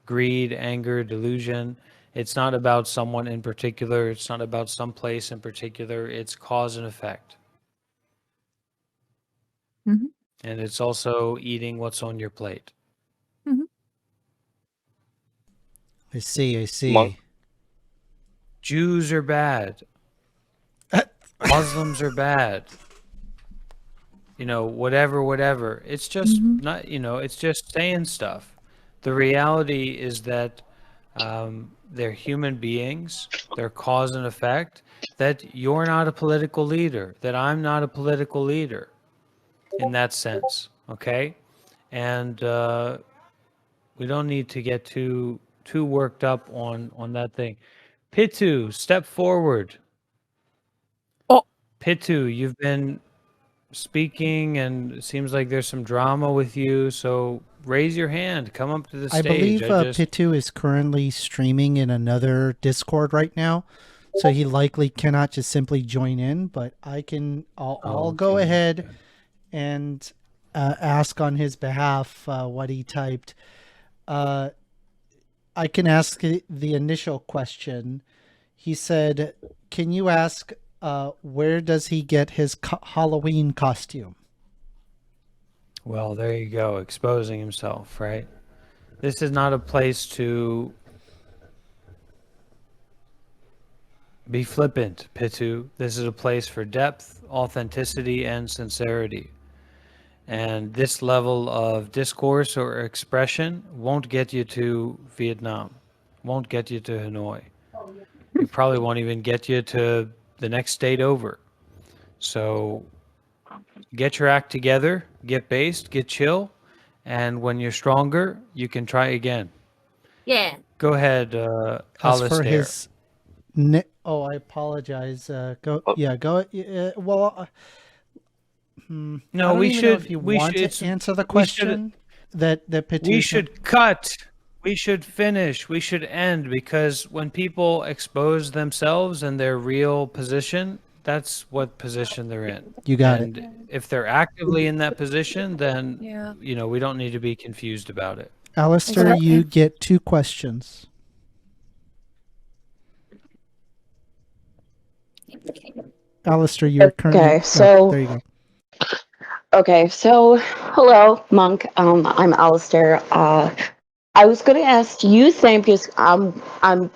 greed, anger, delusion. It's not about someone in particular, it's not about some place in particular, it's cause and effect. Mhm. And it's also eating what's on your plate. Mhm. I see. Monk. Jews are bad. Muslims are bad. Whatever. It's just Mhm. not, it's just saying stuff. The reality is that they're human beings, they're cause and effect, that you're not a political leader, that I'm not a political leader in that sense, okay? And we don't need to get too worked up on that thing. Pitu, step forward. Oh. Pitu, you've been speaking and it seems like there's some drama with you, so raise your hand, come up to the I stage. believe Pitu is currently streaming in another Discord right now, so he likely cannot just simply join in. But I'll go Okay. ahead and ask on his behalf what he typed. I can ask the initial question. He said, can you ask where does he get his Halloween costume? Well, there you go, exposing himself, right? This is not a place to be flippant, Pitu. This is a place for depth, authenticity, and sincerity. And this level of discourse or expression won't get you to Vietnam, won't get you to Hanoi. It probably won't even get you to the next state over. So get your act together, get based, get chill, and when you're stronger, you can try again. Yeah. Go ahead, As Alistair. for his, oh, I apologize. Go, yeah, go. Well, No, I don't we even know should. if you We want should to answer the we should- question that Pitu We sent. should cut. We should finish. We should end, because when people expose themselves and their real position, that's what position they're in. You got and if they're actively in that position, then Yeah. we don't need to be confused about it. Alistair, you get 2 questions. Alistair, you're currently. Okay, so there you go. okay, so hello, Monk. I'm Alistair. I was gonna ask, do you think, because I'm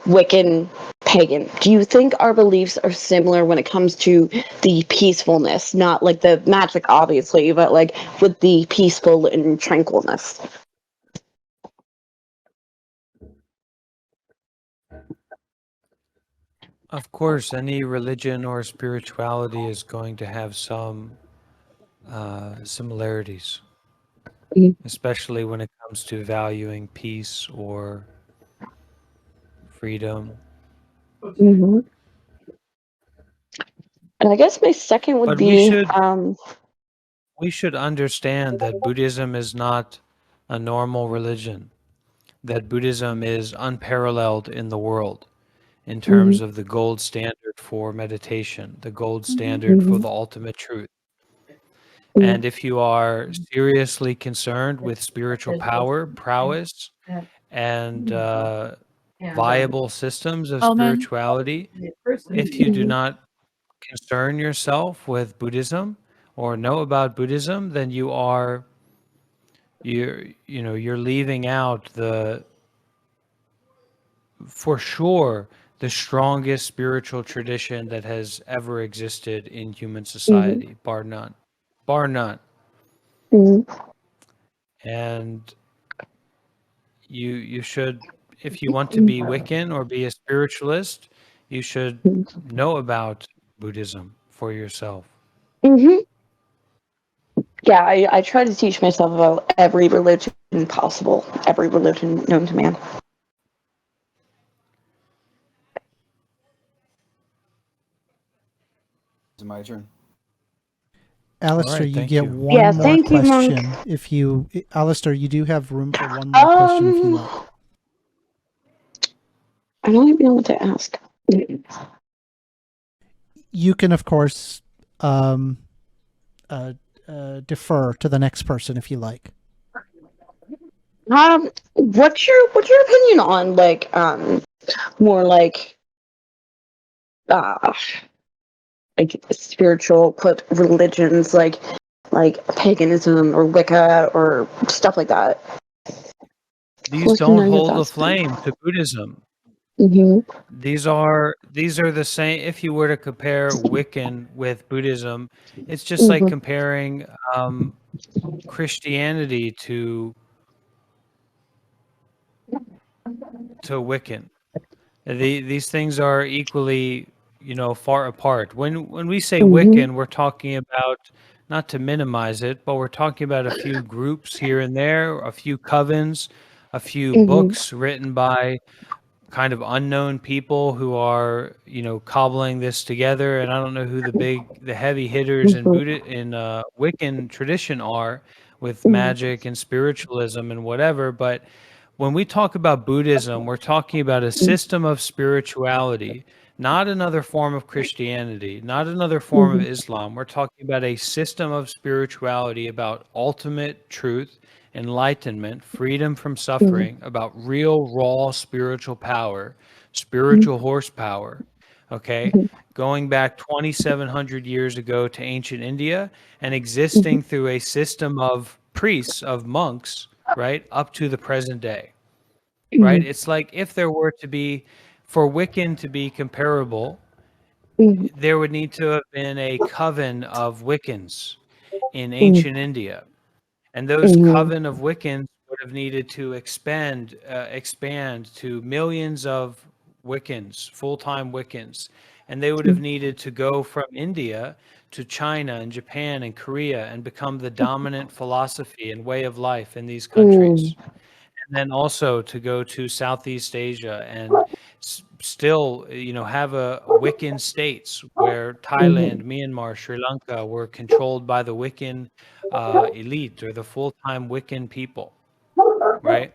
Wiccan pagan, do you think our beliefs are similar when it comes to the peacefulness? Not like the magic, obviously, but like with the peaceful and tranquilness. Of course, any religion or spirituality is going to have some similarities, especially when it comes to valuing peace or freedom. Mm-hmm. And I guess my second would But be, we should understand that Buddhism is not a normal religion, that Buddhism is unparalleled in the world in terms of the gold standard for meditation, the gold standard for the ultimate truth. And if you are seriously concerned with spiritual power, prowess, and viable systems of Omen. spirituality, if you do not concern yourself with Buddhism or know about Buddhism, then you're leaving out for sure the strongest spiritual tradition that has ever existed in human society, bar none. Bar none. And you should, if you want to be Wiccan or be a spiritualist, you should know about Buddhism for yourself. Yeah, I try to teach myself about every religion possible, every religion known to man. It's my turn. Alistair, right, you thank get you. one Yeah, more thank you, Monk. question. If you, Alistair, you do have room for one more question if you want. I don't even know what to ask. You can, of course, defer to the next person if you like. What's your opinion on like more like spiritual religions like paganism or Wicca or stuff like that? These What's don't your hold a thoughts? flame to Buddhism. Mm-hmm. These are the same. If you were to compare Wiccan with Buddhism, it's just like comparing Christianity to Wiccan. These things are equally, far apart. When we say Wiccan, we're talking about, not to minimize it, but we're talking about a few groups here and there, a few covens, a few books written by kind of unknown people who are, cobbling this together. And I don't know who the heavy hitters in Wiccan tradition are with magic and spiritualism and whatever. But when we talk about Buddhism, we're talking about a system of spirituality, not another form of Christianity, not another form of Islam. We're talking about a system of spirituality about ultimate truth, enlightenment, freedom from suffering, about real, raw spiritual power, spiritual horsepower, okay, going back 2,700 years ago to ancient India and existing through a system of priests, of monks, right, up to the present day, right? It's like if there were to be, for Wiccan to be comparable, there would need to have been a coven of Wiccans in ancient India. And those coven of Wiccans would have needed to expand to millions of Wiccans, full-time Wiccans. And they would have needed to go from India to China and Japan and Korea and become the dominant philosophy and way of life in these countries. And then also to go to Southeast Asia and still, have a Wiccan states where Thailand, Myanmar, Sri Lanka were controlled by the Wiccan elite or the full-time Wiccan people, right?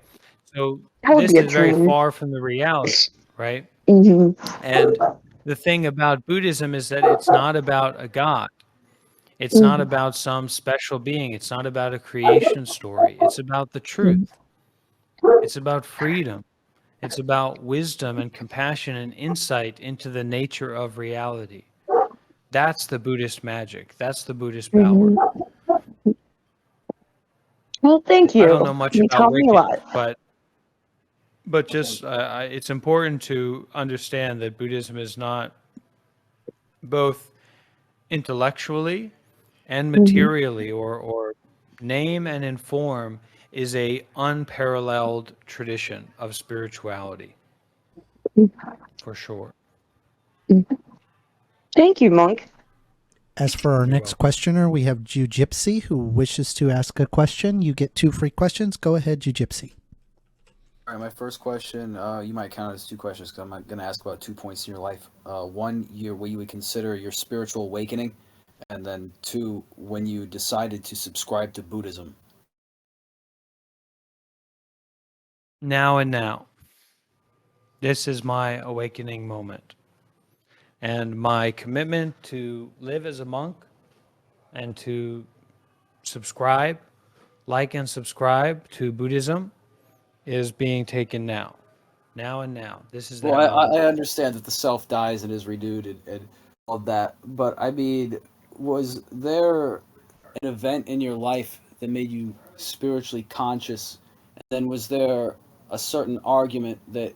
So this is very far from the reality, right? And the thing about Buddhism is that it's not about a god. It's not about some special being. It's not about a creation story. It's about the truth. It's about freedom. It's about wisdom and compassion and insight into the nature of reality. That's the Buddhist magic. That's the Buddhist power. Well, thank you. I don't know much You about taught me a Wiccan, lot. but just it's important to understand that Buddhism is not both intellectually and materially or name and in form is a unparalleled tradition of spirituality, for sure. Thank you, Monk. As for our next questioner, we have Jujipsy, who wishes to ask a question. You get 2 free questions. Go ahead, Jujipsy. All right, my first question, you might count it as 2 questions because I'm going to ask about 2 points in your life. 1, what you would consider your spiritual awakening, and then 2, when you decided to subscribe to Buddhism. Now and now. This is my awakening moment. And my commitment to live as a monk and to subscribe, like and subscribe to Buddhism is being taken now. Now and now. This is that Well, moment. I understand that the self dies and is renewed and all that, but I mean, was there an event in your life that made you spiritually conscious? And then was there a certain argument that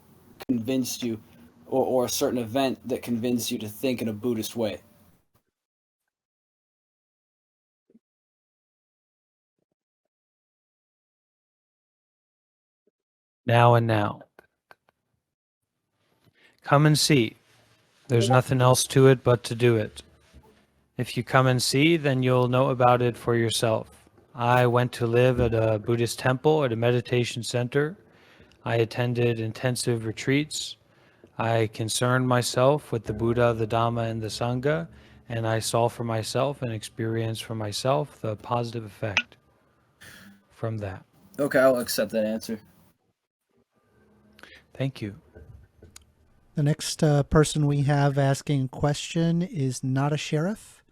convinced you, or a certain event that convinced you to think in a Buddhist way? Now and now. Come and see. There's nothing else to it but to do it. If you come and see, then you'll know about it for yourself. I went to live at a Buddhist temple, at a meditation center. I attended intensive retreats. I concerned myself with the Buddha, the Dhamma, and the Sangha, and I saw for myself and experienced for myself the positive effect from that. Okay, I'll accept that answer. Thank you. The next person we have asking a question is not a sheriff.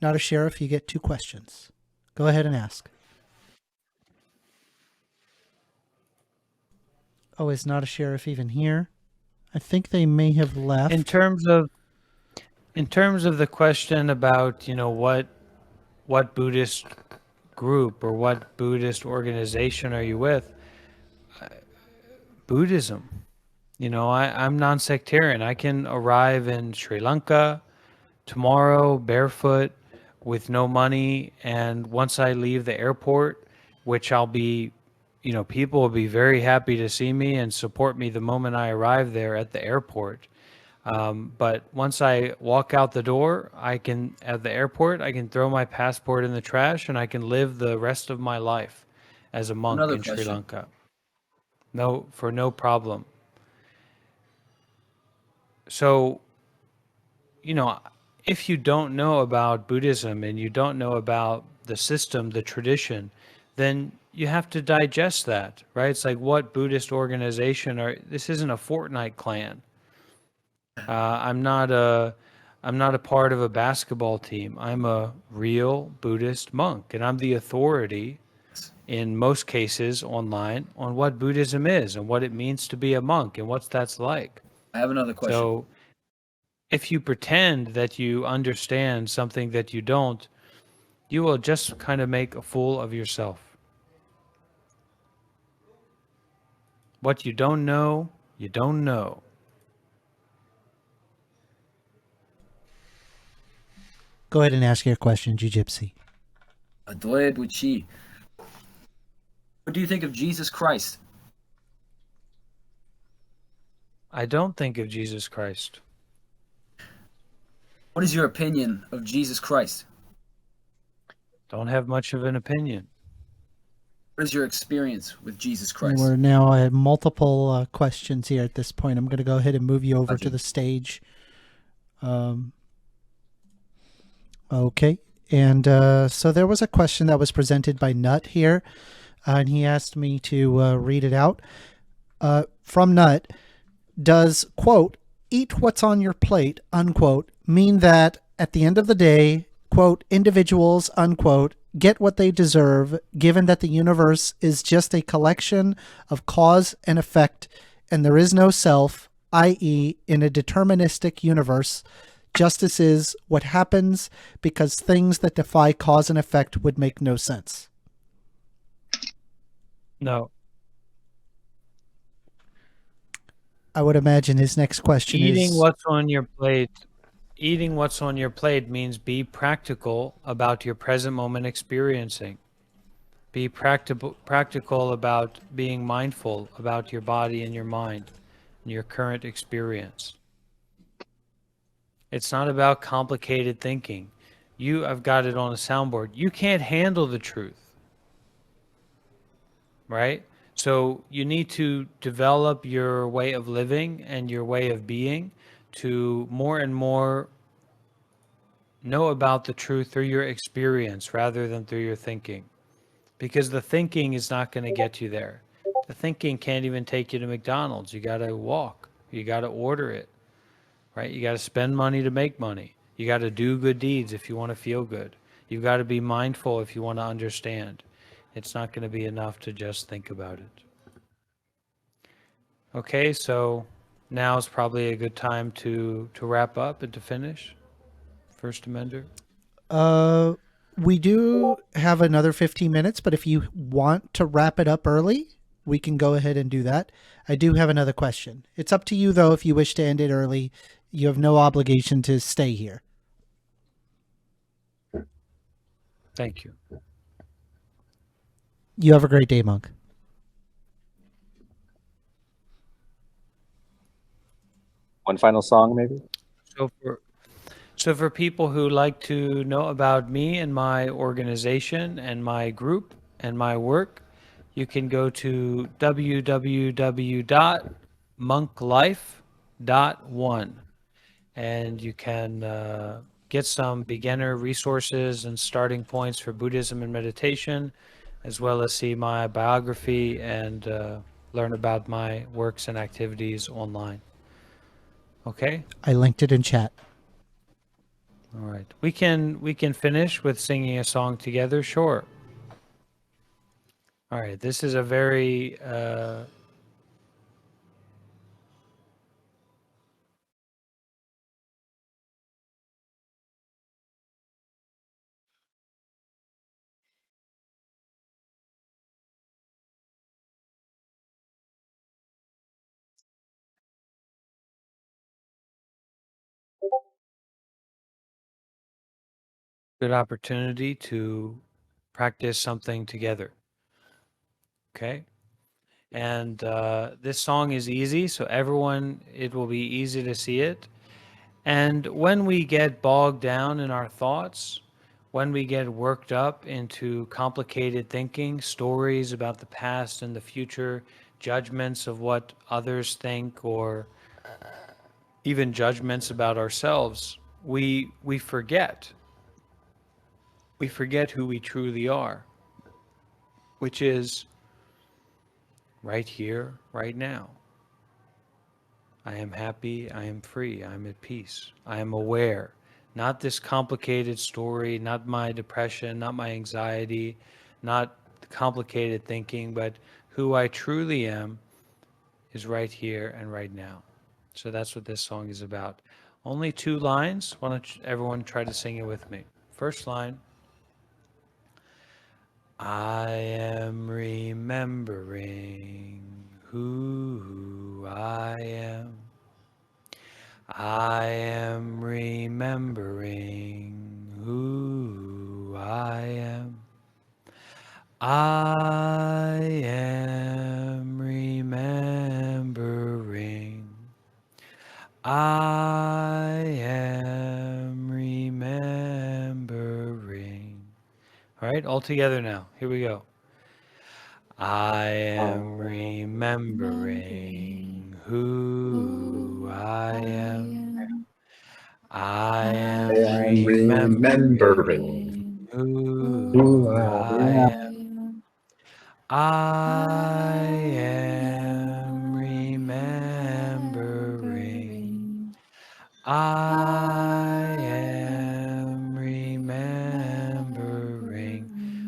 Not a sheriff, you get 2 questions. Go ahead and ask. Oh, is not a sheriff even here? I think they may have left. In terms of the question about, what Buddhist group or what Buddhist organization are you with? Buddhism. I'm non-sectarian. I can arrive in Sri Lanka tomorrow barefoot with no money, and once I leave the airport, which I'll be, people will be very happy to see me and support me the moment I arrive there at the airport. But once I walk out the door, at the airport, I can throw my passport in the trash and I can live the rest of my life as a monk in Sri Lanka. For no problem. So, if you don't know about Buddhism and you don't know about the system, the tradition, then you have to digest that, right? It's like, what Buddhist organization this isn't a Fortnite clan. I'm not a part of a basketball team. I'm a real Buddhist monk, and I'm the authority in most cases online on what Buddhism is and what it means to be a monk and what that's like. I have another question. So if you pretend that you understand something that you don't, you will just kind of make a fool of yourself. What you don't know, you don't know. Go ahead and ask your question, Jiu-Jitsu. Adoye Buchi. What do you think of Jesus Christ? I don't think of Jesus Christ. What is your opinion of Jesus Christ? Don't have much of an opinion. What is your experience with Jesus Christ? We're now at multiple questions here at this point. I'm going to go ahead and move you over to the stage. Okay. And so there was a question that was presented by Nut here, and he asked me to read it out. From Nut, does, quote, eat what's on your plate, unquote, mean that at the end of the day, quote, individuals, unquote, get what they deserve, given that the universe is just a collection of cause and effect, and there is no self, i.e., in a deterministic universe, justice is what happens because things that defy cause and effect would make no sense? No. I would imagine his next question Eating is... what's on your plate. Eating what's on your plate means be practical about your present moment experiencing. Be practical about being mindful about your body and your mind and your current experience. It's not about complicated thinking. I've got it on a soundboard. You can't handle the truth, right? So you need to develop your way of living and your way of being to more and more know about the truth through your experience rather than through your thinking. Because the thinking is not going to get you there. The thinking can't even take you to McDonald's. You got to walk. You got to order it, right? You got to spend money to make money. You got to do good deeds if you want to feel good. You've got to be mindful if you want to understand. It's not going to be enough to just think about it. Okay, so now is probably a good time to wrap up and to finish. First Amender. We do have another 15 minutes, but if you want to wrap it up early, we can go ahead and do that. I do have another question. It's up to you, though, if you wish to end it early. You have no obligation to stay here. Thank you. You have a great day, Monk. One final song, maybe? So for people who like to know about me and my organization and my group and my work, you can go to www.monklife.one and you can get some beginner resources and starting points for Buddhism and meditation, as well as see my biography and learn about my works and activities online. Okay? I linked it in chat. All right. We can finish with singing a song together, sure. All right. This is a very good opportunity to practice something together. Okay? And this song is easy, so everyone, it will be easy to see it. And when we get bogged down in our thoughts, when we get worked up into complicated thinking, stories about the past and the future, judgments of what others think, or even judgments about ourselves, we forget. We forget who we truly are, which is right here, right now. I am happy, I am free, I am at peace, I am aware. Not this complicated story, not my depression, not my anxiety, not complicated thinking, but who I truly am is right here and right now. So that's what this song is about. Only 2 lines. Why don't everyone try to sing it with me? First line. I am remembering who I am. I am remembering who I am. I am remembering. I am remembering. All right, all together now. Here we go. I am remembering who I am. I am remembering who I am. I am remembering. I am remembering.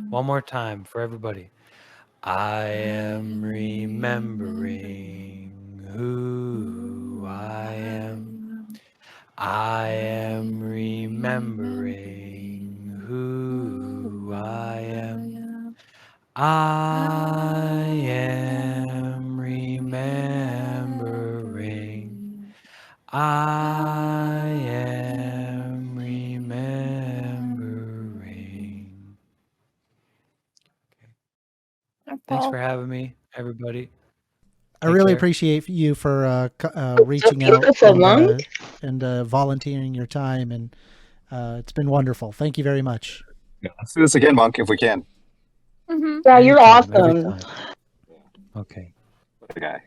One more time for everybody. I am remembering who I am. I am remembering who I am. I am remembering. I am remembering. Thanks for having me, everybody. I Take really care. appreciate you for reaching out beautiful, and, Monk. Volunteering your time, and it's been wonderful. Thank you very much. Yeah, let's do this again, Monk, if we can. Yeah, you're Anytime, every awesome. time. Okay. The guy.